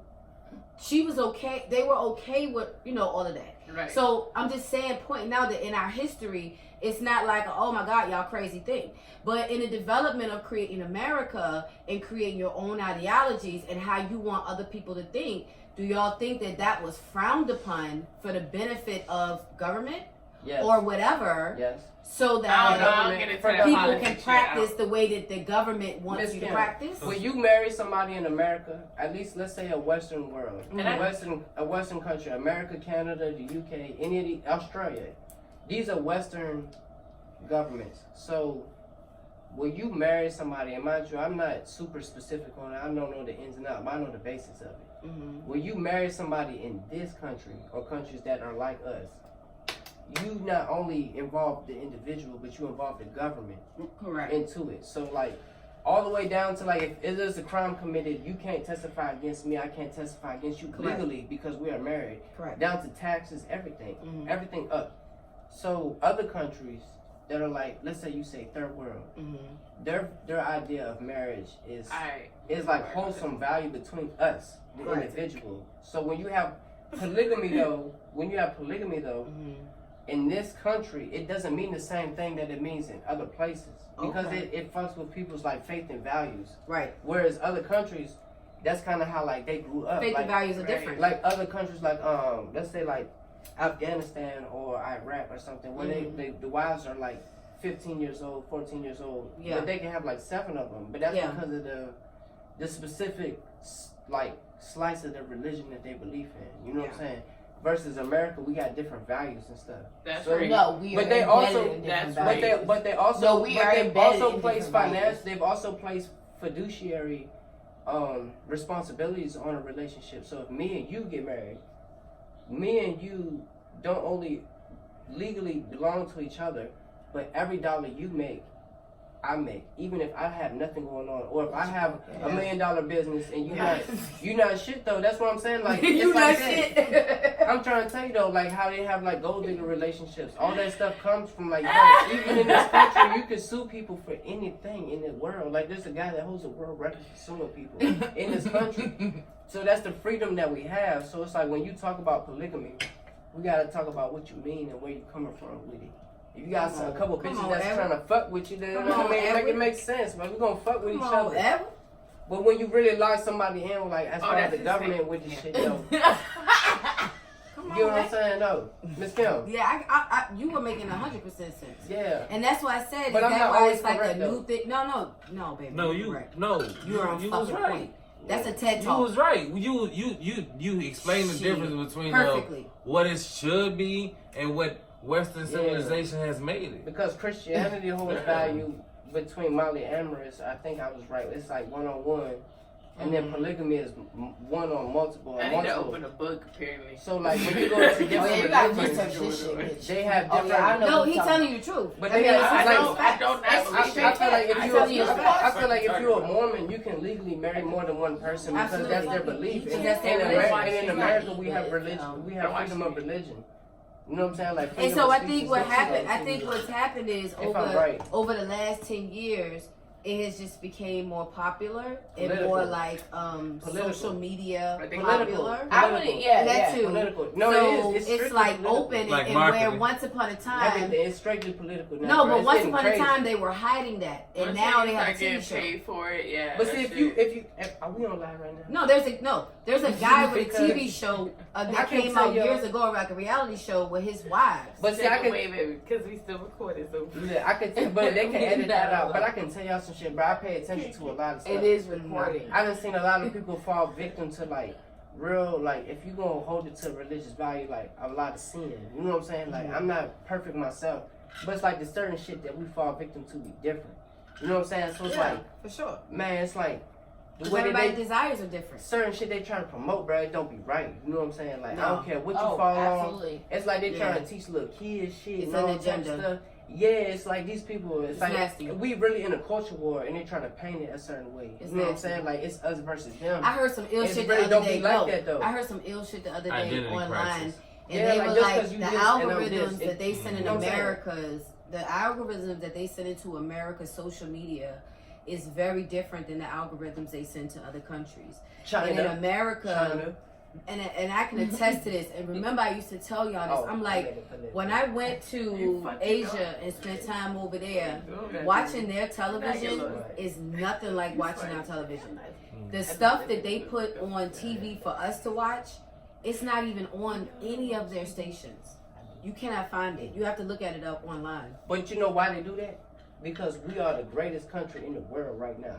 she was okay. They were okay with all of that. Right. So I'm just saying, pointing out that in our history, it's not like a, oh my God, y'all crazy thing. But in the development of creating America and creating your own ideologies and how you want other people to think, do y'all think that was frowned upon for the benefit of government Yes. or whatever, Yes. so I don't know. that I'll get into that people politics can shit. practice the way that the government wants Miss you to Kim, practice? When you marry somebody in America, at least let's say a Western world, And a Western country, America, Canada, the UK, any of the Australia, these are Western governments. So when you marry somebody, and mind you, I'm not super specific on it. I don't know the ins and outs, but I know the basics of it. Mm-hmm. When you marry somebody in this country or countries that are like us, you not only involve the individual, but you involve the government Correct. into it. So like all the way down to like if there's a crime committed, you can't testify against me, I can't testify against you Correct. legally because we are married. Correct. Down to taxes, everything. Mhm. Everything up. So other countries that are like, let's say you say third world, Mm-hmm. their idea of marriage is Alright. like wholesome value between us, the Right. individual. So when you have polygamy though, Mm-hmm. in this country, it doesn't mean the same thing that it means in other places because Okay. it fucks with people's like faith and values. Right. Whereas other countries, that's kind of how like they grew up. Faith like, and values are right. different. like other countries, like let's say like Afghanistan or Iraq or something, where the wives are like 15 years old, 14 years old, Yeah. but they can have like 7 of them. But that's Yeah. because of the specific like slice of the religion that they believe in. You know what I'm saying? Versus America, we got different values and stuff. That's So- right. No, we are But they embedded also- in different that's values. right. But they also No, we but are they've embedded also in placed different finance. values. They've also placed fiduciary responsibilities on a relationship. So if me and you get married, me and you don't only legally belong to each other, but every dollar you make, I make, even if I have nothing going on, or if I have $1 million business and you not shit though. That's what I'm saying. Like You it's like not that. shit. I'm trying to tell you though, like how they have like gold digger relationships. All that stuff comes from like yo, even in this country, you can sue people for anything in the world. Like there's a guy that holds a world record for suing people in this country. So that's the freedom that we have. So it's like when you talk about polygamy, we gotta talk about what you mean and where you coming from with it. If you got a couple Come bitches on, that's Edward. trying to fuck with you, then Come I on, mean, like Edward. it makes sense, but we're gonna fuck with Come each on, other. Edward. But when you really lock somebody in, like as far as that's the his government thing. with this shit, though, Come you on, know what I'm man. saying? No, Miss Kim. Yeah, I, you were making 100% sense. Yeah. And that's why I said, But is I'm that not why always it's like a correct, new though. thing? No, baby. No, you're you right. no, You are on you was fucking right. point. That's a TED You talk. was right. You explained the Shit. difference between Perfectly. what it should be and what Western civilization has made it. Because Christianity holds value between polyamorous. I think I was right. It's like 1-on-1, and then polygamy is one on multiple. I And need to multiple. open a book apparently. So like when you go to Oh yeah, different you gotta religions, research this shit, bitch. they have Oh, different. yeah, I know. No, what he's you're telling you the truth. But I they mean, got- it's I like- don't- I don't I feel like if I you, tell you, I feel like if you're a Mormon, you can legally marry more than one person because Absolutely. that's their belief. Because And, that's their and religion. in America, we Right. have religion. We have freedom of religion. You know what I'm saying? Like. And freedom so of I speech think is what different happened, than I think freedom. what's happened is If I'm right. over the last 10 years, it has just became more popular and Political. more like Political. social media I think popular. I wouldn't. Yeah, That yeah. too. Political. No, So it is. it's strictly like political. open Like and where marketing. once upon a time. Everything is strictly political now. No, bro. but It's once getting upon a crazy. time they were hiding that, and now they have a TV getting show. paid for it. Yeah. But see, that if shit. are we on live right now? No, there's a guy with a Because- TV show I that can came tell out you- years ago, like a reality show with his wives. But see, I Take can. away, baby, because we still recording. So Yeah, I can. But they can edit that out. But I can tell y'all some shit, bro. I pay attention to a lot of stuff. It is recording. I done seen a lot of people fall victim to like real, like if you gonna hold it to religious value, like a lot of sin. You know what I'm saying? Like I'm not perfect myself, but it's like the certain shit that we fall victim to be different. You know what I'm saying? So it's like, for sure. man, it's like the Because way that everybody's they desires are different. certain shit they trying to promote, bro. It don't be right. You know what I'm saying? Like I No. don't care what you Oh, fall on. absolutely. It's like they trying Yeah. to teach little kids shit It's and all an that type of agenda. stuff. Yeah, it's like these people. It's, It's like nasty. we really in a culture war, and they trying to paint it a certain way. It's you know what I'm nasty. saying? Like it's us versus them. I heard some ill It shit really the don't other be day. like No, that, though. I heard some ill shit the other day Identity online. crisis. And Yeah, they like, were just like 'cause the you this and I'm algorithms this, that they send in you know what I'm saying? the algorithms that they send into America's social media is very different than the algorithms they send to other countries. And in China, America, and I can attest to this. And remember, I used to tell y'all this. Oh, I'm like, when I went to Asia and spent time over there, watching their television is nothing like watching our television. The stuff that they put on TV for us to watch, it's not even on any of their stations. You cannot find it. You have to look at it up online. But you know why they do that? Because we are the greatest country in the world right now.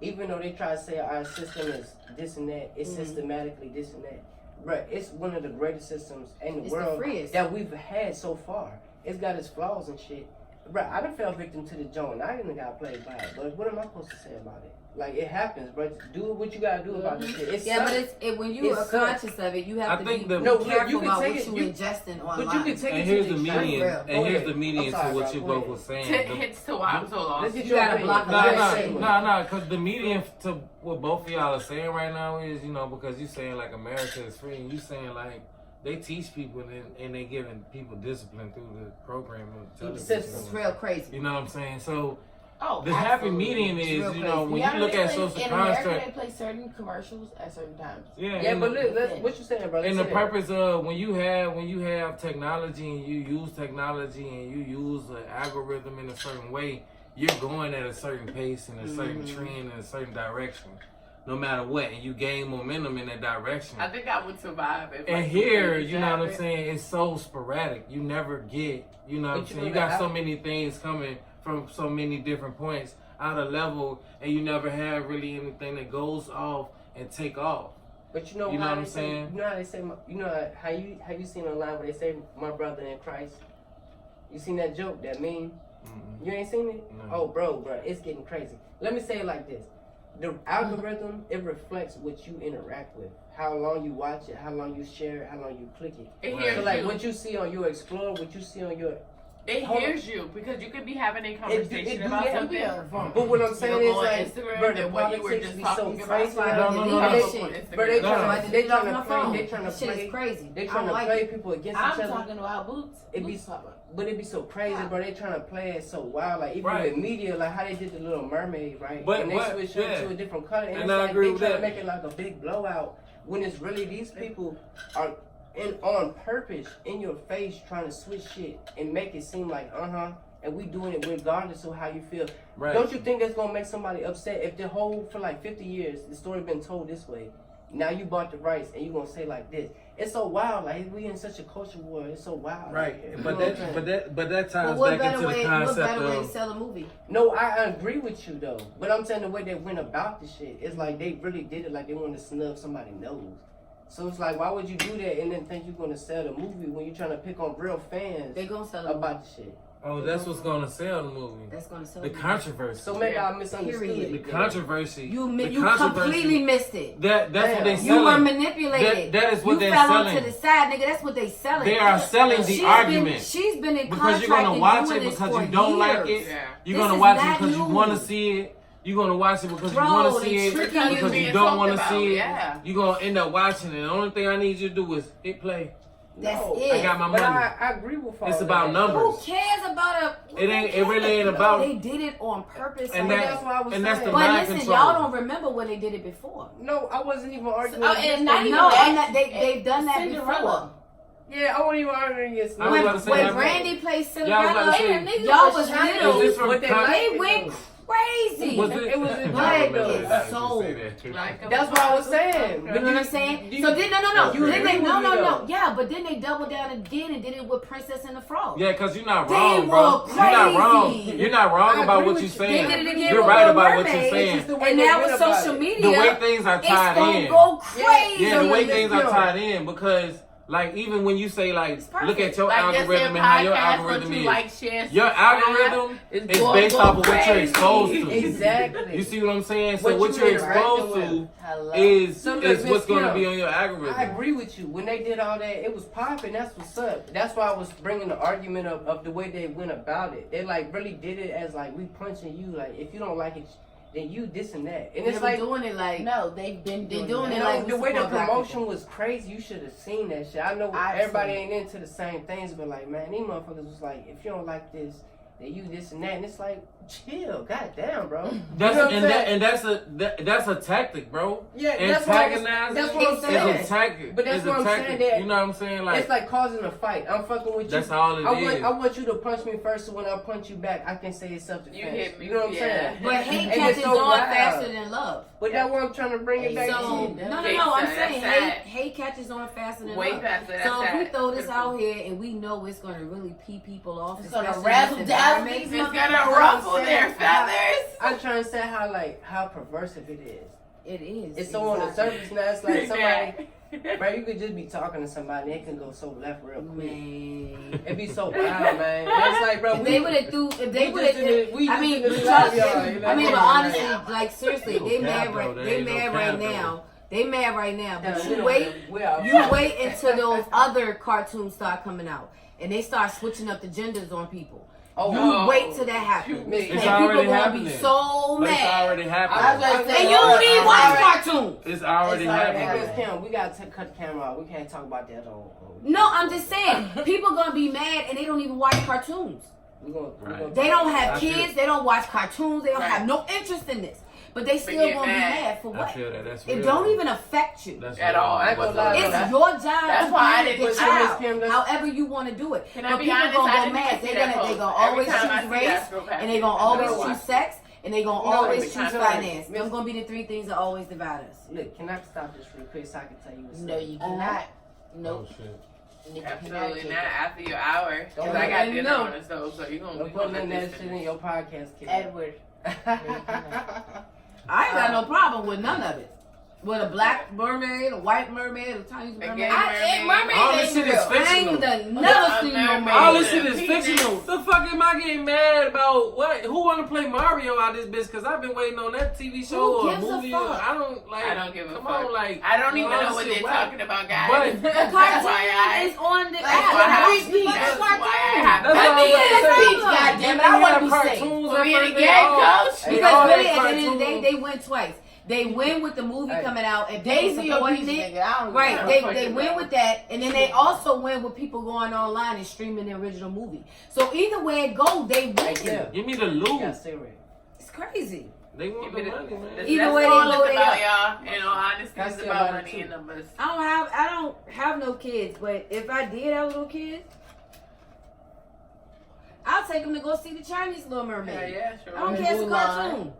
Even though they try to say our system is this and that, it's systematically this and that. Right, it's one of the greatest systems in the It's the world freest. that we've had so far. It's got its flaws and shit, Bro, I done fell victim to the joint. I didn't got played by it. But what am I supposed to say about it? Like, it happens, bro. Do what you gotta do about this shit. It Yeah, sucks. but when you are conscious of it, you have to be careful about what you ingesting online. But you can take and it here's to the median. And here's the median to what you both were saying. 10 hits to why I'm so lost. You gotta block Nah, because the median to what both of y'all are saying right now is, you know, because you saying like America is free, and you saying like they teach people and they giving people discipline through the program of television. It's real crazy. You know what I'm saying? So Oh, the happy median is, you know, when you look at social in America, construct. they play certain commercials at certain times. Yeah, but look, what you saying, bro? And the purpose of when you have technology and you use technology and you use an algorithm in a certain way, you're going at a certain pace and a certain trend in a certain direction, no matter what, and you gain momentum in that direction. I think I would survive. And here, you know what I'm saying, it's so sporadic. You never get, you know what I'm saying, you got so many things coming from so many different points out of level, and you never have really anything that goes off and take off. But you know what I'm say, saying? You know how they say, you know how you seen online where they say my brother in Christ? You seen that joke, that meme? You ain't seen it? No. Oh, bro, it's getting crazy. Let me say it like this. The algorithm, it reflects what you interact with. How long you watch it, how long you share it, how long you click it. It hears so like you. what you see on your Explore, what you see on your... It hears you because you could be having a conversation about something. But what I'm saying is like, Instagram bro, the and what you were politics just be so talking crazy. about. Bro, they trying to They play. That shit is crazy. They trying to play people against I'm each other. talking about Boots. But it be so crazy, bro. They trying to play it so wild. Like even with media, like how they did the Little Mermaid, right? But and they switch up to a different color, and And it's I like agree they with try to that. make it like a big blowout when it's really these people are on purpose in your face trying to switch shit and make it seem like and we doing it regardless of how you feel. Right. Don't you think that's gonna make somebody upset if the whole for like 50 years the story been told this way? Now you bought the rights and you gonna say like this. It's so wild, like we in such a culture war. It's so wild. Right, but that ties What back into the concept better way to of. sell a movie? No, I agree with you though. But I'm saying the way they went about the shit, it's like they really did it like they wanted to snub somebody's nose. So it's like, why would you do that and then think you're gonna sell the movie when you're trying to pick on real fans They gonna sell about the shit? Oh, that's what's gonna sell the movie. That's gonna sell The controversy. So maybe I misunderstood Period. it. The controversy. You controversy. completely missed it. That's what they You selling. were manipulated. That is what you they're fell selling. onto the side, nigga. That's what they selling. They are selling the argument. She's been in Because contract you're gonna and watch doing it this because for you don't like years. it. Yeah. You're This gonna is watch it not because you new. want to see it. You're gonna watch it because Bro, you want to they see it. tricking you. Because you Being don't talked want to about, see it. yeah. You're gonna end up watching it. The only thing I need you to do is hit play. That's No, it. I got my But money. I agree with all It's that. about numbers. Who cares about a? It really ain't No, about. They did it on purpose. And like that's what I was and that's the saying. But mind listen, control. y'all don't remember when they did it before. No, I wasn't even arguing. Oh, against and not that. even No, that. and that they've done that Cinderella. before. Yeah, I wasn't even arguing against I was about to say When that. Brandy played Yeah, I was about Cinderella, to say. y'all was shining. Is little. this from But they Con- like They it, went though. crazy. Was It was a But it's sold. Like That's what I was saying. You know what I'm saying? do you- So then no. You Then they agree no with me, though? Yeah, but then they doubled down again and did it with Princess and the Frog. Yeah, because you're not They wrong, bro. were You're not wrong. crazy. You're not wrong I about agree what with you're you. saying. They did it again You're with right Little about what you're Mermaid. saying. It's just the way And they now went with about social it. media, The way things are it's tied gonna in. go crazy. Yeah, the way let's things are go. tied in because, like, even when you say, like, It's perfect. look at your Like algorithm and how your algorithm you is. like, share, Your algorithm It's is going based off of what you're crazy. exposed to. Exactly. You see what I'm saying? So What what you you're interacting exposed with. to Hello. is So look, what's Miss going to Kim, be on your algorithm. I agree with you. When they did all that, it was popping. That's what's up. That's why I was bringing the argument of the way they went about it. They like really did it as like we punching you. Like if you don't like it, then you this and that. And They it's were like doing it like No, they've been They doing doing that. it you like know, we the way the support black promotion people. was crazy. You should have seen that shit. I know I've everybody seen ain't into the same things, but like man, these motherfuckers was like, if you don't like this, then you this and that. And it's like, chill, goddamn, bro. That's You know what I'm that's a tactic, bro. Yeah, that's what I'm Antagonizing saying. is a tactic. But that's It's a what I'm tactic. saying, that- You know what I'm saying? Like It's like causing a fight. I'm fucking with you. that's all it is. I want you to punch me first, so when I punch you back, I can say it's self-defense. You hit me, You know what I'm yeah. saying? But hate And catches it's so on wild. faster than love. But that's why I'm trying to bring it back So to you. no, I'm That's saying sad. hate catches on faster than Way love. faster. That's So if we sad. throw this out here and we know it's gonna really pee people off, It's gonna especially razzle in this dazzle environment, these It's gonna ruffle their feathers. I'm trying to say how perversive it is. It is. It's so on the surface now. It's like somebody. Bro, you could just be talking to somebody and it can go so left real quick. Man. It'd be so wild, man. It's like, bro, If they would have I mean, but honestly, like seriously, they mad right now. They mad right now. But you wait until those other cartoons start coming out and they start switching up the genders on people. Wait till that happens. And people gonna be so mad. It's already happening. And you don't even watch cartoons. It's already happening. Kim, we gotta cut the camera off. We can't talk about that on. No, I'm just saying, people gonna be mad and they don't even watch cartoons. They don't have kids. They don't watch cartoons. They don't have no interest in this. But they still gonna be mad for what? I feel that. That's real. It don't even affect you at all. It's your job. That's why I didn't put however you want to do it. Can I but be people honest? gonna I go didn't mad. see They're gonna always choose race, and they're gonna always choose sex, and they're gonna always choose finance. Those gonna be the three things that always divide us. Look, can I stop this real quick so I can tell you what's No, you cannot. Nope. Oh, shit. Absolutely not after your hour. Because I got dinner on the stove, so you're going to be putting that shit in your podcast, kid. Edward. I ain't got no problem with none of it. With a black mermaid, a white mermaid, a Chinese mermaid. All this shit is I ain't fictional. never seen no mermaid. All this shit is fictional. The fuck am I getting mad about? What? Who want to play Mario out this bitch? Because I've been waiting on that TV show or a movie. I don't give a fuck. I don't even know what they're talking about, guys. But the cartoon is on the app. That's why I have goddamn it. I want to be safe. Because really, at the end of the day, they win twice. They win with the movie coming out and Daisy or Peach, nigga. Right, they win with that, and then they also win with people going online and streaming the original movie. So either way it goes, they win. Give me the loot. It's crazy. They want the money, man. Either way, all it's about, y'all. In all honesty, it's about money and numbers. I don't have no kids, but if I did have little kids, I'll take them to go see the Chinese Little Mermaid. Yeah, sure. I don't care if it's a cartoon.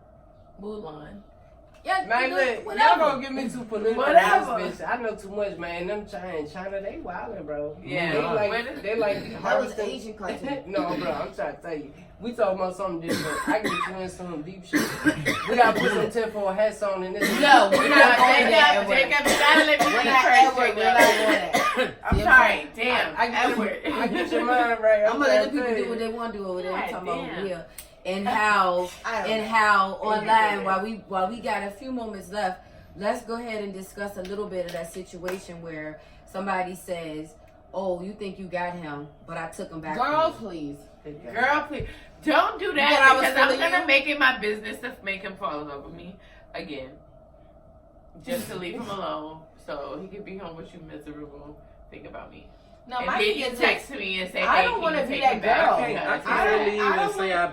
Mulan. Yeah, man, look, y'all gonna get me too political. Bitch. I know too much, man. Them China, they wildin', bro. Yeah, they like that was Asian cartoon. No, bro, I'm trying to tell you. We talking about something different. I get you in some deep shit. We gotta put some tinfoil hats on in this. No, we're not going there. Jacob, you gotta let me first. I'm sorry. Damn, I get your mind right. I'm gonna let the people do what they want to do over there. I'm talking about over here. And how online while we got a few moments left, let's go ahead and discuss a little bit of that situation where somebody says, "Oh, you think you got him, but I took him back." Girl, please. Girl, please. Don't do that because I'm gonna make it my business to make him fall over me again. Just to leave him alone so he can be home with you miserable. Think about me. No, and my then you text me and say, I don't want to be that girl. I can't really even say I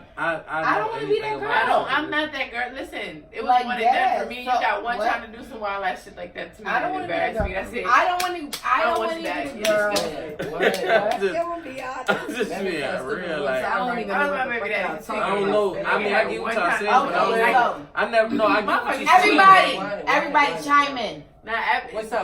don't want to be that girl. I'm not that girl. Listen, it was like one and done for me. So, you got one trying to do some wild ass shit like that to me. I don't want to be that girl. That's it. I don't want to. I don't want to be that girl. I'm just being real. Like, I don't even know. I don't know. I mean, I get what y'all saying, but I never know. I get what you're saying. Everybody chime in. Now,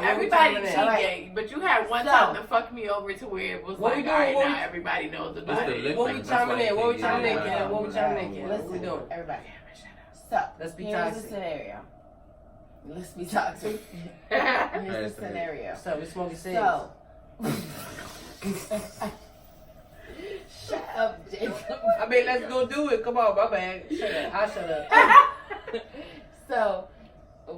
everybody cheating, but you had one time to fuck me over to where it was like, all right, now everybody knows about it. What we chiming in? What we chiming in, Ken? What we chiming in, Ken? What we doing? Everybody. So, let's be here's toxic. the scenario. Let's be toxic. Here's the scenario. So, we smoking cigs. So. Shut up, Jacob. I mean, let's go do it. Come on, my bad. Shut up. I shut up. So,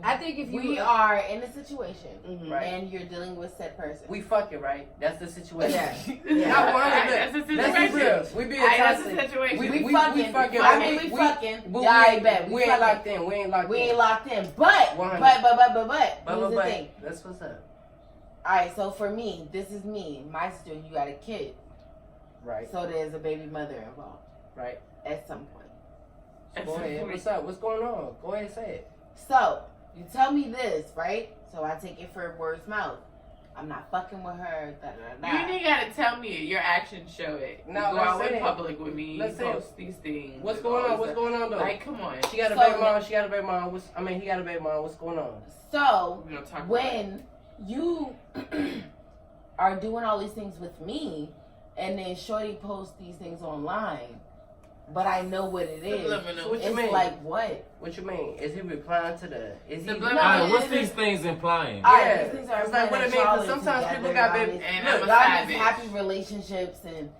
I think if we are in a situation right. and you're dealing with said person, we fucking right. That's the situation. Yeah. Not one That's the situation. Let's be real. We being toxic. That's the situation. We fucking. I mean, we fucking. But Yeah, I bet. We ain't locked in. We ain't locked in. But. Here's the thing. That's what's up. All right. So for me, this is me. My sister, you got a kid. Right. So there's a baby mother involved. Right. At some point. Go ahead. What's up? What's going on? Go ahead and say it. So. You tell me this, right? So I take it for word's mouth. I'm not fucking with her. You ain't gotta tell me it. Your actions show it. No, you go out in public with me. You post these things. What's going on? What's going on though? Like, come on. She got a baby mom. He got a baby mom. What's going on? So when you are doing all these things with me, and then Shorty posts these things online, but I know what it is. Subliminal. So what you It's mean? like what? What you mean? Is he replying to the? Is he? Subliminal. Alright, No, what's it these is- things implying? All right, Yeah. these things are It's like what it means, 'cause sometimes people got baby- And Look, I'm a y'all side just bitch. happy relationships and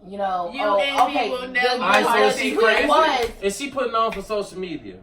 you know. You oh, and me okay. will the- never the- Alright, so the is she tweet crazy? was Is she putting on for social media?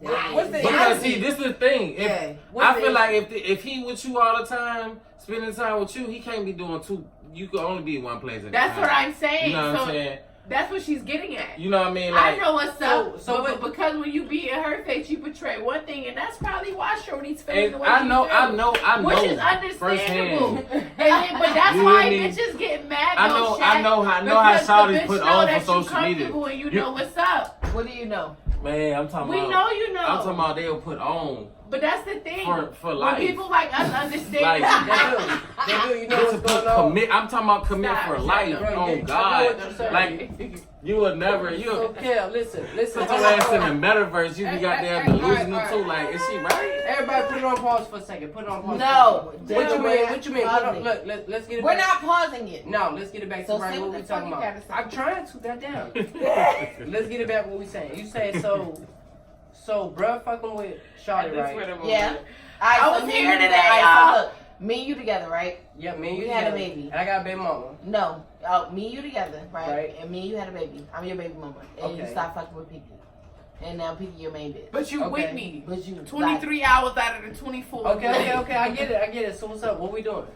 What's the Because issue? see, this is the thing. If, Yeah. What's I the feel issue? like if he with you all the time, spending time with you, he can't be doing two. You could only be in one place at a That's time. what I'm saying. You know what so I'm saying? that's what she's getting at. You know what I mean? I Like, know what's up, so but what- because when you be in her face, you portray one thing, and that's probably why Shorty's feeling and the way I she know, feels. I know, Which is understandable. But that's You why hear me? bitches get mad. I know how because Shawty the bitch put know on that for you social media. comfortable and you You- know what's up. What do you know? Man, I'm talking We about. know you know. I'm talking about they'll put on But that's the thing. for When life. people like us understand Like- that. They do. You know Get what's to put going on? commit. I'm talking about commit Stop, for shut life. up. Bro, Oh I know God, what you're saying. like you would never. You So, Kel, listen. put your ass in the metaverse. You be goddamn delusional too. Like, is she right? Everybody, put it on pause for a second. Put it on pause. No. For a second. What you mean? What you mean? Put Pause on, it. look, let's get it. We're back. not pausing it. No, let's get it back So to right say what what we the fuck talking you about. gotta say. I'm trying to. Goddamn. Let's get it back what we saying. You said so. So, bruh, fucking with Shawty, right? Yeah. I Alright, was me here and you- today, alright, y'all. so look, me and you together, right? Yeah, me and you We had a together. baby. And I got a baby mama. No, me and you together, right? Right. And me and you had a baby. I'm your baby mama, and you Okay. stopped fucking with Pinky, and now Pinky your main bitch. But you Okay. with me. But you 23 hours out of the 24. Okay. I get it. So what's up? What we doing?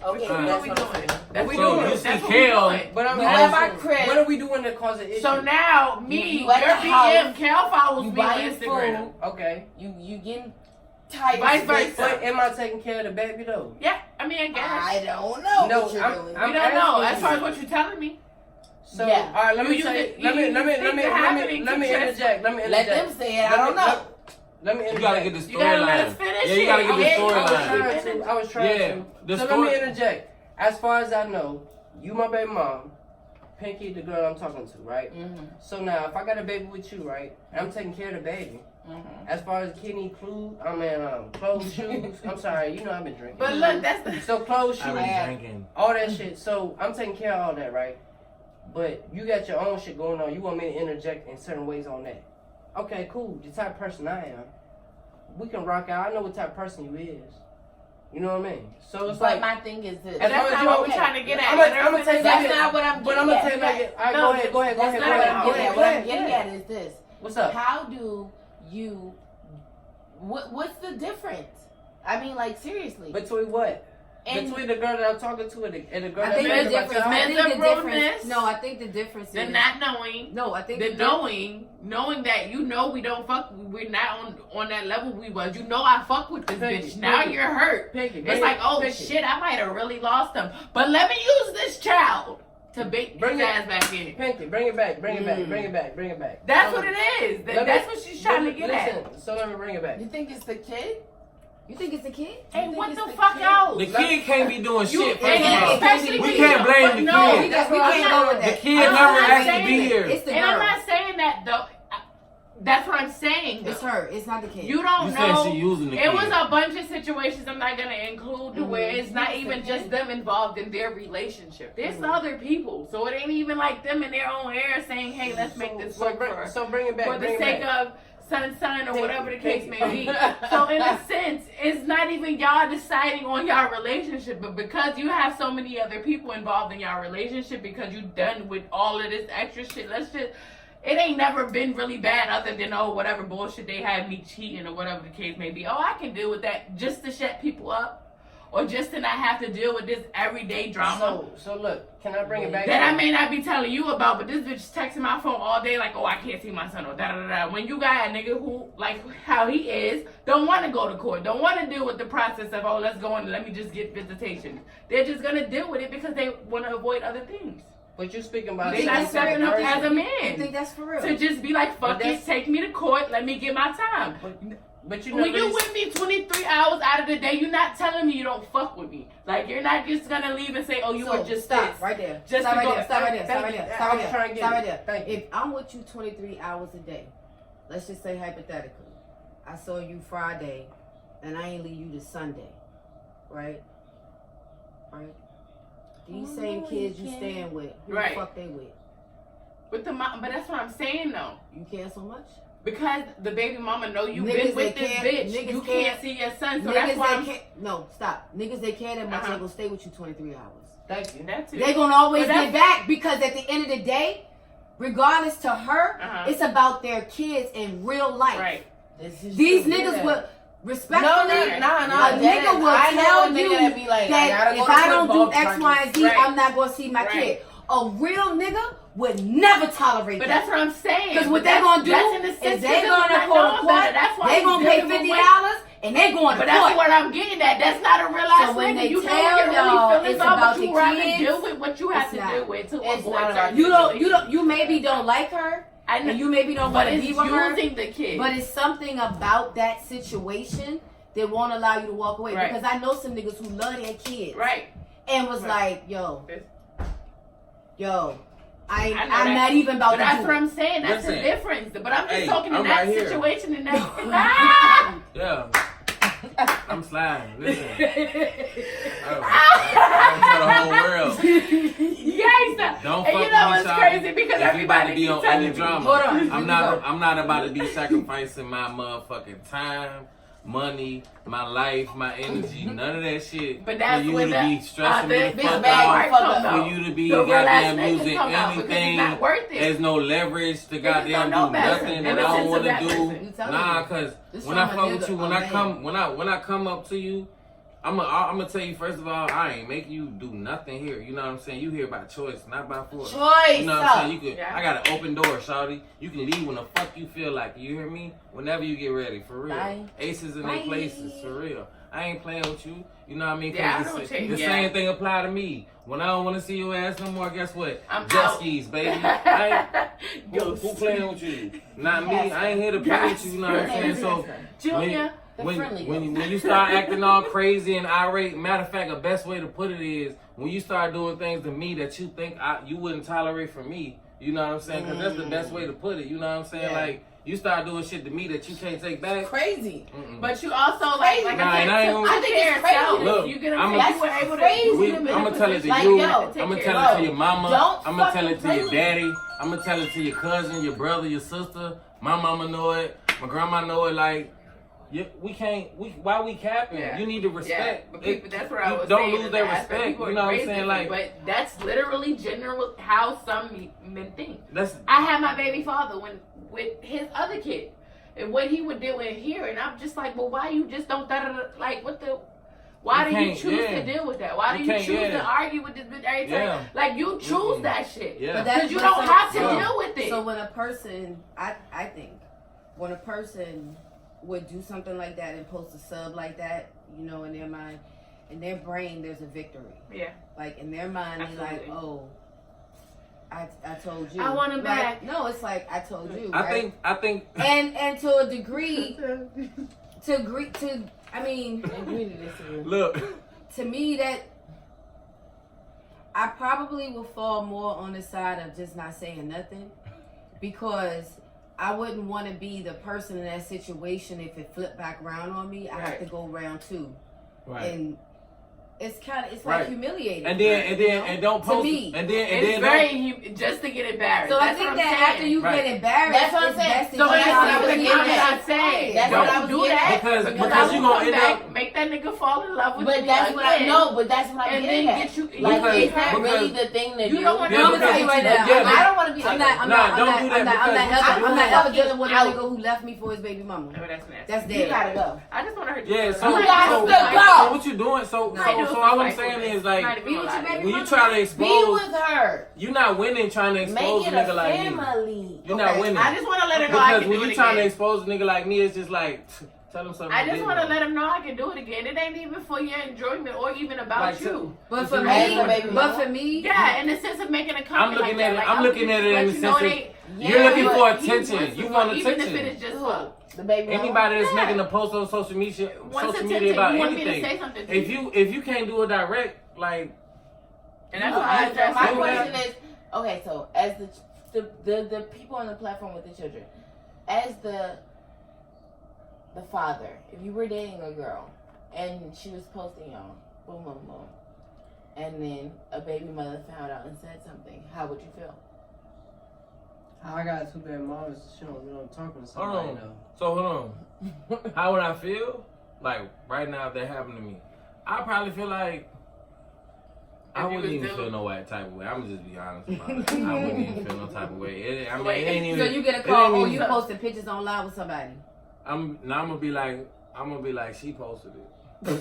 Okay, What that's we what I'm doing? saying. That's we what doing? we You doing. see That's what Kel- we doing. But I'm You at my asking, crib. what are we doing to cause an issue? So now, me, You at your the BM, house, Cal follows you me on buying Instagram. food. Okay. You getting tight. Vice versa. But am I taking care of the baby though? Yeah, I mean, I guess. I don't know No, what you're doing. I'm we don't know. asking As far as you. what you're telling me. So, Yeah. all right, let me You say, use it- let me you interject. think they're happening Let me to interject. Let them say it. I don't know. Let me interject. You gotta get the You gotta let us storyline. finish Yeah, you gotta it. get the Yeah, I was storyline. trying to. I was trying Yeah, to. the So story- let me interject. As far as I know, you my baby mom, Pinky the girl I'm talking to, right? Mm-hmm. So now, if I got a baby with you, right, I'm taking care of the baby. Mm-hmm. As far as kidney, clothes, shoes. I'm sorry, you know I've been drinking. But look, that's the. So clothes, I shoes, was drinking. all that shit. So I'm taking care of all that, right? But you got your own shit going on. You want me to interject in certain ways on that? Okay, cool. The type of person I am, we can rock out. I know what type of person you is. You know what I mean? So it's But like, my thing is this. As But long that's as not you what okay. we're trying to get at. I'm gonna tell you That's that- not what I'm but getting I'm gonna at. tell you like it. All right, No, go ahead, go ahead, go That's ahead, not go what ahead, I'm go getting ahead, at. go What I'm ahead. getting go at ahead. is this. What's up? How do you? What's the difference? I mean, like seriously. Between what? And Between the girl that I'm talking to and the girl I that think I'm the talking difference. about. I think the difference. Miserableness. No, I think the difference The is not knowing. No, I think The knowing that you know we don't fuck, we're not on that level we was. You know I fuck with this Pinky, bitch. Now Pinky. you're hurt. Pinky, It's bring like, it- oh Pinky. shit, I might have really lost him. But let me use this child to bait Bring his it- ass back in. Pinky, bring it back, bring it back, Mm. bring it back, bring it back. That's So, what it is. let me- That's what she's trying to get listen, at. So let me bring it back. You think it's the kid? You think it's a kid? Hey, You think what it's the the fuck kid? else? The kid can't be doing You- shit. First and of all, especially we when can't you- blame but the no, kid. We That's can't what I'm go with The that. kid I'm never not asked to saying be it. here. It's the And I'm girl. not saying that though. That's what I'm saying. It's Though. her. It's not the kid. You don't You saying know. she using the It kid. was a bunch of situations I'm not gonna include to where it's not Yes, even it just is. them involved in their relationship. There's other people, so it ain't even like them in their own air saying, "Hey, let's make this work for So bring it back. for the bring it sake back. of son or Thank whatever you, the case thank may you. be." So in a sense, it's not even y'all deciding on y'all relationship, but because you have so many other people involved in y'all relationship, because you done with all of this extra shit, it ain't never been really bad other than, oh, whatever bullshit they had me cheating or whatever the case may be. Oh, I can deal with that just to shut people up or just to not have to deal with this everyday drama. So look, can I bring it back? That I to- may not be telling you about, but this bitch is texting my phone all day like, oh, I can't see my son or da-da-da-da. When you got a nigga who, like how he is, don't want to go to court, don't want to deal with the process of, oh, let's go and let me just get visitation. They're just going to deal with it because they want to avoid other things. But you speaking about They a not specific stepping up person. as a You man. think that's for real? To just be like, fuck But it, that's- take me to court, let me get my time. But you know, When you with me 23 hours out of the day, you're not telling me you don't fuck with me. Like, you're not just gonna leave and say, oh, you So, were just stop this. right there. Just Stop to right go- there. Stop right there. Stop Thank right you. there. I Stop was right trying to there. get Stop right it. there. Thank you. If I'm with you 23 hours a day, let's just say hypothetically, I saw you Friday, and I ain't leave you to Sunday, right? Right. These Oh, same no, kids you you can't. staying with, who Right. the fuck they with? With the mom, but that's what I'm saying though. You care so much? Because the baby mama know you Niggas been with that this can't- bitch. niggas You can't- can't see your son, so Niggas that's why that I'm. can't, no, stop. Niggas they care that much, Uh-huh. they gonna stay with you 23 hours. Thank you. That too. They gonna always But get back because at the end of the day, regardless to her, Uh-huh. it's about their kids in real life. Right. These niggas will respectfully. No, A that nigga is- will I know tell a nigga you that be like, I that gotta go if to I don't football do X, Y, and Z, Right. I'm not gonna see my Right. kid. A real nigga would never tolerate But that. that's what I'm saying. Because what But they that's- gonna do that's in the is sense they of gonna not go to knowing court. better. That's why They he's gonna pay dealing with $50 and they going to But that's court. what I'm getting at. That's not a real ass So when nigga. they You know tell what your y'all really feelings it's are, about but you the rather kids, deal with what you have it's to not. deal with to It's avoid not. certain You maybe don't like her, I know, and you maybe don't but want to it's be with her. using the kid. But it's something about that situation that won't allow you to walk away. Right. Because I know some niggas who love their kids. Right. And was Right. like, yo, I know I'm that. not even about But to that's do what it. I'm saying. That's the Listen. difference. But I'm just Hey, talking in I'm that right here. situation and that. Yeah. I'm sliding. Listen. I'm for the whole world. Yes. Don't And fuck you know with what's me, crazy? Because if you about everybody to be keeps on telling any me. drama. Hold on. I'm not about to be sacrificing my motherfucking time, money, my life, my energy, none of that shit. But that's for you when to the be stressing me big the fuck bag out. part come For out. you to be The real ass goddamn niggas using come out because it's anything not worth it. as no leverage to goddamn don't know do better. nothing In that the I don't sense want of that to person. do. You telling Nah, me. cause This when I from a fuck with nigga, you, a when I man. come up to you, I'm gonna tell you first of all, I ain't making you do nothing here. You know what I'm saying? You here by choice, not by force. Choice. You know what I'm saying? You could. Yeah. I got an open door, shawty. You can leave when the fuck you feel like. You hear me? Whenever you get ready, for real. Bye. Aces in Bye. their places, for real. I ain't playing with you. You know what I mean? 'Cause Yeah, I the don't sa- change. the Yeah. same thing apply to me. When I don't want to see your ass no more, guess what? I'm Jet out. skis, baby. I ain't, who Ghost. playing with you? Not me. I ain't here to play with you. You know what I'm saying? So Junior. when you start acting all crazy and irate, matter of fact, the best way to put it is when you start doing things to me that you think you wouldn't tolerate from me. You know what I'm saying? Because that's the best way to put it. You know what I'm saying? Yeah. Like you start doing shit to me that you can't take back. Crazy. Mm-mm. But you also like Nah, I and I ain't said, gonna- I I think think it's it's crazy. Look, you get I'm you That's were able to. crazy. You We, were I'm in a gonna tell it to position you. Like, yo, I'm take gonna care tell of it to your mama. Don't I'm gonna tell fucking it to your play daddy. I'm gonna tell it to your cousin, your brother, your sister. My mama know it. My grandma know it. Like, we can't. Why we capping? Yeah. You need to Yeah, respect. but people, that's what I you was don't saying. lose in that the aspect. respect. People You are know what I'm raised saying? different, Like, but that's literally general how some men think. that's I had my baby father with his other kid, and what he would do in here, and I'm just like, well, why you just don't like what the. Why You do you can't, choose yeah. to deal with that? Why do You you can't, choose yeah. to argue with this bitch every time? Yeah. Like you choose Mm-mm. that shit. Yeah. But that's Because you but don't so- have to Yeah. deal with it. So when a person, I think, when a person would do something like that and post a sub like that, you know, in their mind, in their brain, there's a victory. Yeah. Like in their mind, they like, Absolutely. oh, I told you. I want him Right? back. No, it's like I told you. I right? think. And to a degree, I mean, Agree to disagree. Look. to me that I probably will fall more on the side of just not saying nothing, because I wouldn't want to be the person in that situation. If it flipped back around on me, I have to go round two. Right. And it's like Right. humiliating. And then you know? and don't post to me. and then It's don't- very just to get embarrassed. So I That's think what that I'm saying. after you Right. get embarrassed, That's what I'm it's saying. best that So you that's try what to I'm get saying. it. I'm saying. That's what I Don't was do getting that at. Because I you will gonna come end back, up- make that nigga fall in love with But me that's what I again. know. But that's what I'm And getting then at. get you. Like, Because- it's not because- really the thing to You do. don't want to Yeah, I'm gonna tell you right now. Yeah, I don't want to be I'm like not. I'm Nah, not. don't I'm do not. that I'm not because- ever. I'm not ever dealing with a Out. nigga who left me for his baby mama. Oh, that's nasty. That's You dead. gotta go. I just want to hurt Yeah, you. so, You guys so, still so go. what you doing? So No, I do all I'm like saying this. is like Not even Be with gonna your lie. baby when you mama. try to Be expose, with her. you're not winning trying to expose Make a it nigga a like me. family. You're not Okay. winning. I just want to let her know I Because can when do you it trying to again. expose a nigga like me, it's just like tell him something. I just want to different. let him know I can do it again. It ain't even for your enjoyment or even about Like, you. But for As me, a baby but mama. for me, Yeah, in the sense of making a comment. I'm looking like at that. it. Like, I'm looking at it in the sense of you're looking but for he attention. wants You to want fuck, even if it attention. is just fuck. The baby mama. Anybody that's Yeah. making a post on social media Wants attention. about You want me to anything. say something to you. If you can't do it direct, like And that's why I So address my it. question is, okay, so as the people on the platform with the children, as the father, if you were dating a girl and she was posting y'all, boom, boom, boom, and then a baby mother found out and said something, how would you feel? I got 2 baby mamas. She don't know I'm talking to Hold somebody on. though. So hold on. How would I feel? Like right now, if that happened to me, I probably feel like I wouldn't even feel no type of way. I'm gonna just be honest about it. I wouldn't even feel no type of way. It ain't even. So you get a call, oh, you posting pictures online with somebody. I'm gonna be like, she posted it.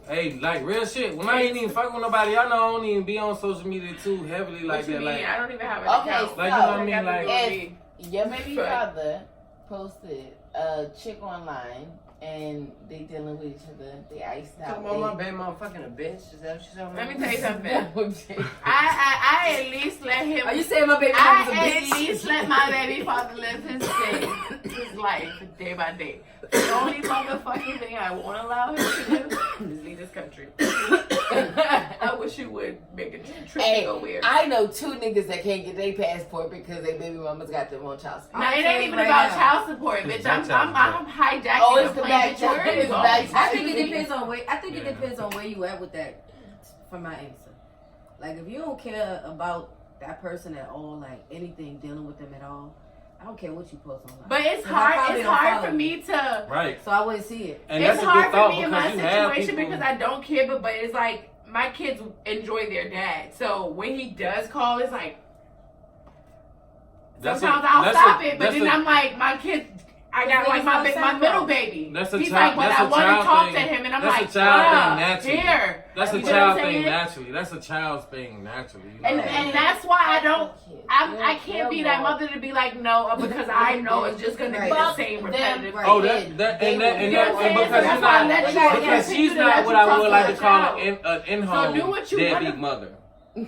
Hey, like real shit. When I ain't even fucking with nobody, y'all know I don't even be on social media too heavily like that. Like I don't even have an account. Like you know what I mean? Like if your baby father posted a chick online and they dealing with each other, they iced out. Come on, my baby mama fucking a bitch. Is that what she's talking Let about? me tell you something. I at least let him. Are you saying my baby mama's a I bitch? at least let my baby father live his life day by day. The only motherfucking thing I won't allow him to do is leave this country. I wish you would make a trip Hey, go weird. I know 2 niggas that can't get their passport because their baby mamas got them on child support. Now, it ain't even about child support, bitch. I'm hijacking Oh, it's the the plane. back Bitch, where child. is It's all back these I think it shit? depends on where. I think it depends on where you at with that. For my answer, like if you don't care about that person at all, like anything dealing with them at all, I don't care what you post online. But it's 'Cause I hard. probably It's don't hard follow for you. me to. right. So I wouldn't see it. And It's that's a hard good for thought me in my because you have situation people. because I don't care, but it's like my kids enjoy their dad. So when he does call, it's like sometimes I'll stop it, but then I'm like, my kids. I got like my middle baby. That's a He's child. like, but That's I a want to child talk thing. to him, and I'm That's like, a child thing naturally. here. That's a You know what child I'm thing saying? naturally. That's a child's thing naturally. You know And what I mean? and that's why I don't. I can't be that mother to be like no because I know it's just gonna be the same repetitive. Right. Oh, and because You know what I'm saying? because So that's why I let you- because I she's let not you what I talk would to like a to call child. an So in-home do what you deadbeat wanna- mother.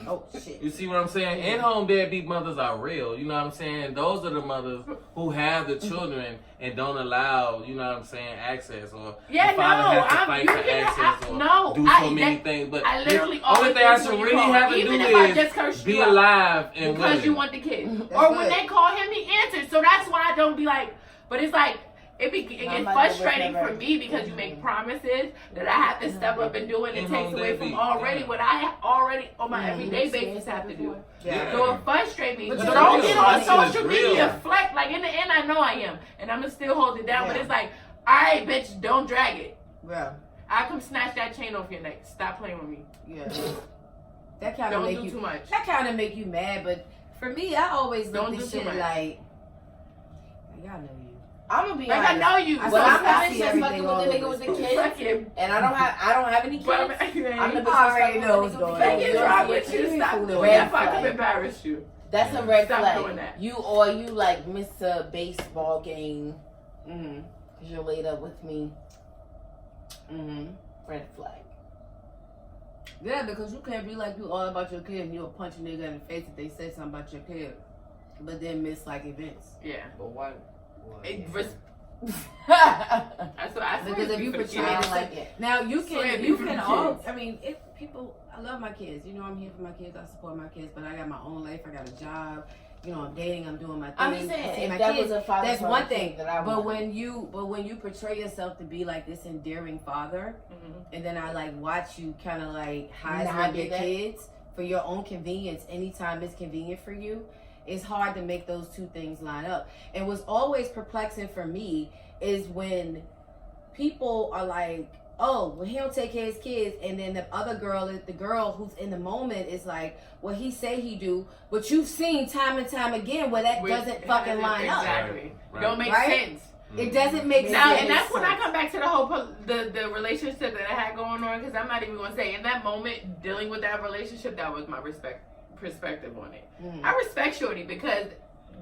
Oh shit. You see what I'm saying? In-home deadbeat mothers are real. You know what I'm saying? Those are the mothers who have the children and don't allow, you know what I'm saying, access or Yeah, the father no, has to I'm- fight you for can- access or no, do I- so many that- things. But I literally the only always thing I think should when you really call, have to even do if I just curse is be you out, alive and because willing. you want the kid. That's Or when good. they call him, he answers. So that's why I don't be like. But it's like it gets frustrating for me because you make promises that I have to step up and do, and it takes away from already what I already on my everyday basis have to do. Yeah. So it frustrates me. But So you don't know get on it's real. social media flex. Like in the end, I know I am, and I'm gonna still hold it down. But it's like, all right, bitch, don't drag it. Yeah. I come snatch that chain off your neck. Stop playing with me. Yeah. That kind of Don't make do you too much. That kind of make you mad, but for me, I always look Don't at do shit too much. like, y'all know you. I'm gonna be Like honest. I know you. I But saw- I'm I not see just everything fucking with all the nigga over with the kids, Fucking. and I don't have any kids. But I'm the I bitch already fucking knows with the going nigga Take on. it with the drop kids. with you. Stop doing Red that. If I flag. could embarrass you. That's a red Stop flag. doing that. You or you like miss a baseball game Mm-hmm. because you're laid up with me. Mm-hmm. Red flag. Yeah, because you can't be like you all about your kid and you'll punch a nigga in the face if they say something about your kid, but then miss like events. Yeah. But why? That's what I said. Because if you portray I it don't like like it. now, you Swear can me you for can the all. kids. I mean, if people, I love my kids. You know, I'm here for my kids. I support my kids, but I got my own life. I got a job. You know, I'm dating. I'm doing my thing. I'm just I see saying, my if that kids. was a father, That's one thing. that I But would. when you portray yourself to be like this endearing father, and then I like watch you kind of like hide Not from do your that. kids for your own convenience anytime it's convenient for you, it's hard to make those two things line up. And what's always perplexing for me is when people are like, oh, well, he don't take care of his kids, and then the other girl, the girl who's in the moment is like, well, he say he do, but you've seen time and time again where that doesn't fucking line up. Exactly. Right. Don't make Right? sense. It doesn't make Now, sense. and that's when I come back to the whole the relationship that I had going on, because I'm not even going to say in that moment dealing with that relationship, that was my perspective on it. Mm. I respect Shorty because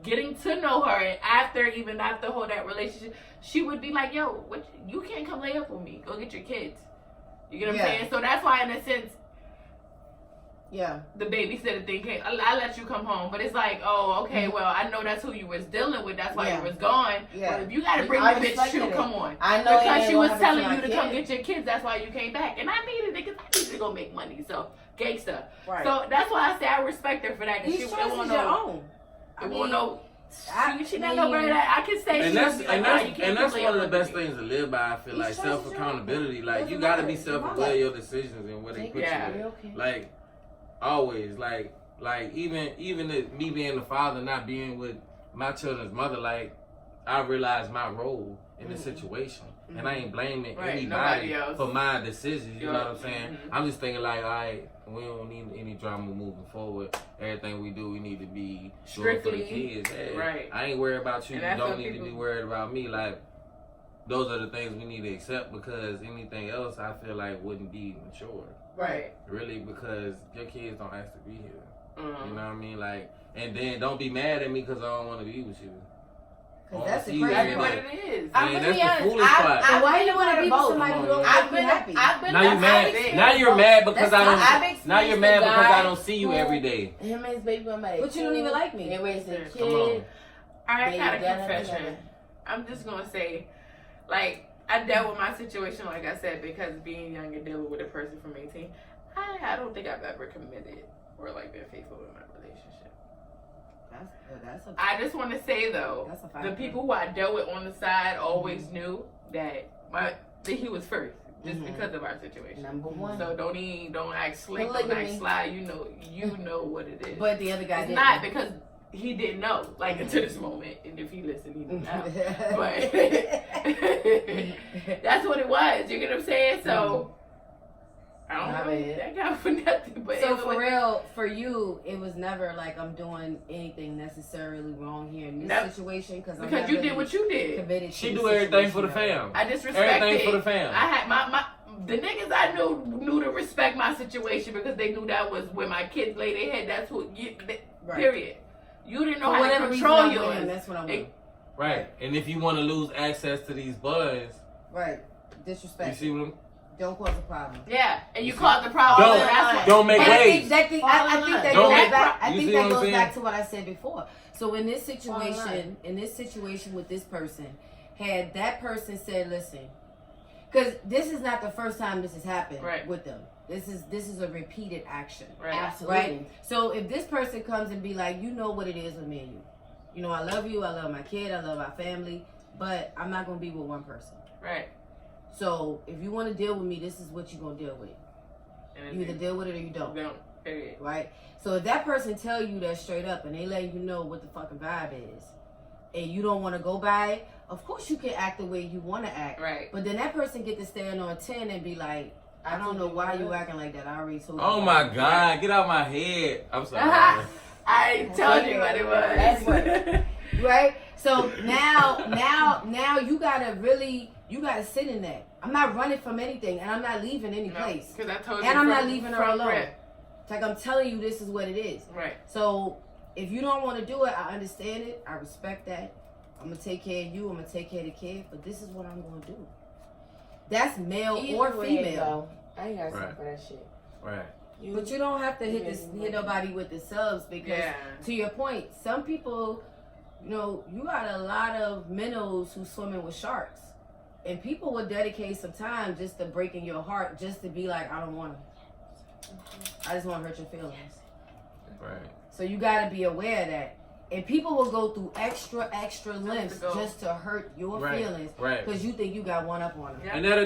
getting to know her, and after that relationship, she would be like, yo, what, you can't come lay up with me, go get your kids. You get what I'm saying? So that's why in a sense Yeah. the babysitter thing came. I let you come home, but it's like, oh, okay, well, I know that's who you was dealing with. That's why Yeah. you was gone. Yeah. But if you got to bring I the bitch respected too, it. come on. I know it Because ain't she gonna was happen telling to you my to come kid. get your kids. That's why you came back, and I needed it because I needed to go make money. So gangsta. Right. So that's why I say I respect her for that. These She choices won't your know. own. It won't know. She not mean, no better that I can say. And she that's was and like, nah, that's you can't and that's come lay one of up the with best me. things to live by. I feel like These choices self accountability. Like you Doesn't got to matter. be self Your aware mama. of your decisions and where they put you. Are at. you okay? Like always, like Like even me being the father, not being with my children's mother, like I realized my role in the situation, and I ain't blaming anybody for my decisions. You know what I'm saying? I'm just thinking like, all right, we don't need any drama moving forward. Everything we do, we need to be strictly for the kids. Hey, right. I ain't worried about you. You don't need to be worried about me. Like, those are the things we need to accept, because anything else I feel like wouldn't be mature. Right. Really, because your kids don't ask to be here. You know what I mean? Like, and then don't be mad at me because I don't want to be with you. Because that's the That's crazy what part. it is. I'm Man, gonna that's be the honest. foolish part. So why do you want to be with both. somebody who don't I've make you happy? Now you mad. Now you're mad because I don't. Now you're mad because I don't see you every day. Him and his baby mama. But you don't even like me. They raised their Come on. kid. I got a They got confession. together. I'm just gonna say, like, I dealt with my situation, like I said, because being young and dealing with a person from 18, I don't think I've ever committed or like been faithful in my relationship. I just want to say though, the people who I dealt with on the side always knew that he was first, just because of our situation. Number one. So don't act slick, don't act sly. You know what it is. But the other guy didn't. Not because he didn't know, like, until this moment, and if he listened, he knew now. But that's what it was. You get what I'm saying? So I don't know that guy for nothing. But so for real, for you, it was never like I'm doing anything necessarily wrong here in this situation because you did what you did. Committed. She do everything for the fam. I just respect everything it. for the fam. I had the niggas I knew to respect my situation because they knew that was where my kids lay their head. That's what period. You didn't know how to control yours. That's what I'm doing. Right. And if you want to lose access to these buds, right, disrespect. You see what I'm... Don't cause a problem. Yeah, and you caused the problem. Don't make waves. I think that goes back to what I said before. So in this situation with this person, had that person said, "Listen," because this is not the first time this has happened with them. This is a repeated action. Right. Absolutely. Right. So if this person comes and be like, you know what it is with me and you. You know, I love you. I love my kid. I love our family. But I'm not gonna be with one person. Right. So if you want to deal with me, this is what you're gonna deal with. You either deal with it or you don't. Period. Right? So if that person tell you that straight up and they let you know what the fucking vibe is, and you don't want to go by it, of course you can act the way you want to act. Right. But then that person get to stand on 10 and be like, I don't know why you acting like that. I already told you. Oh my God, get out my head. I'm sorry. I told you what it was. That's what. Right? So now you gotta sit in that. I'm not running from anything, and I'm not leaving any place. Because I told you. And I'm not leaving her alone. Rip. It's like I'm telling you, this is what it is. Right. So if you don't want to do it, I understand it. I respect that. I'm gonna take care of you. I'm gonna take care of the kid. But this is what I'm gonna do. That's male or female. I ain't got time for that shit. Right. But you don't have to hit nobody with the subs because, to your point, some people, you got a lot of minnows who swimming with sharks, and people will dedicate some time just to breaking your heart, just to be like, I don't want to. I just want to hurt your feelings. Right. So you got to be aware of that. And people will go through extra lengths just to hurt your feelings, because you think you got one up on them. And that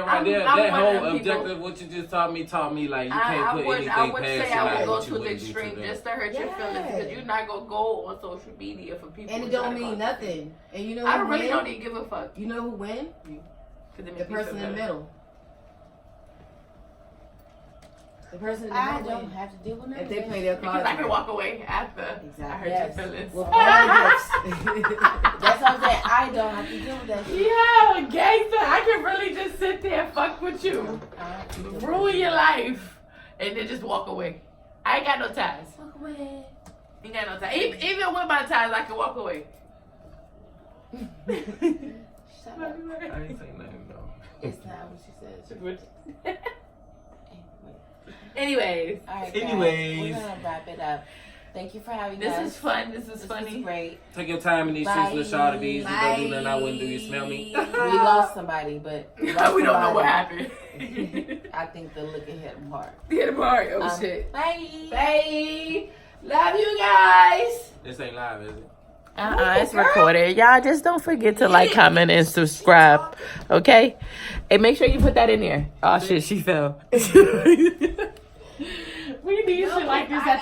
right there, that whole objective, what you just taught me, like you can't put anything past you. I would say I would go to the extreme just to hurt your feelings, because you're not gonna go on social media for people. And it don't mean nothing. And you know, I really don't even give a fuck. You know who win? The person in the middle. The person in the middle. I don't have to deal with nothing. If they play their cards, because I can walk away after I hurt your feelings. With all gifts. That's what I'm saying. I don't have to deal with that shit. Yeah, gangster. I can really just sit there and fuck with you, ruin your life, and then just walk away. I ain't got no ties. Walk away. Ain't got no ties. Even with my ties, I can walk away. Shut up. I ain't saying nothing though. It's not what she said. Anyways. All right, guys. We're gonna wrap it up. Thank you for having us. This is fun. This is funny. Was great. Take your time in these streets, little shawty bees. You don't do nothing I wouldn't do. You smell me? We lost somebody, but we don't know what happened. I think the liquor hit him hard. Hit him hard. Oh shit. Bye. Bye. Love you guys. This ain't live, is it? It's recorded. Y'all just don't forget to like, comment, and subscribe. Okay? And make sure you put that in there. Oh shit, she fell. We need shit like this at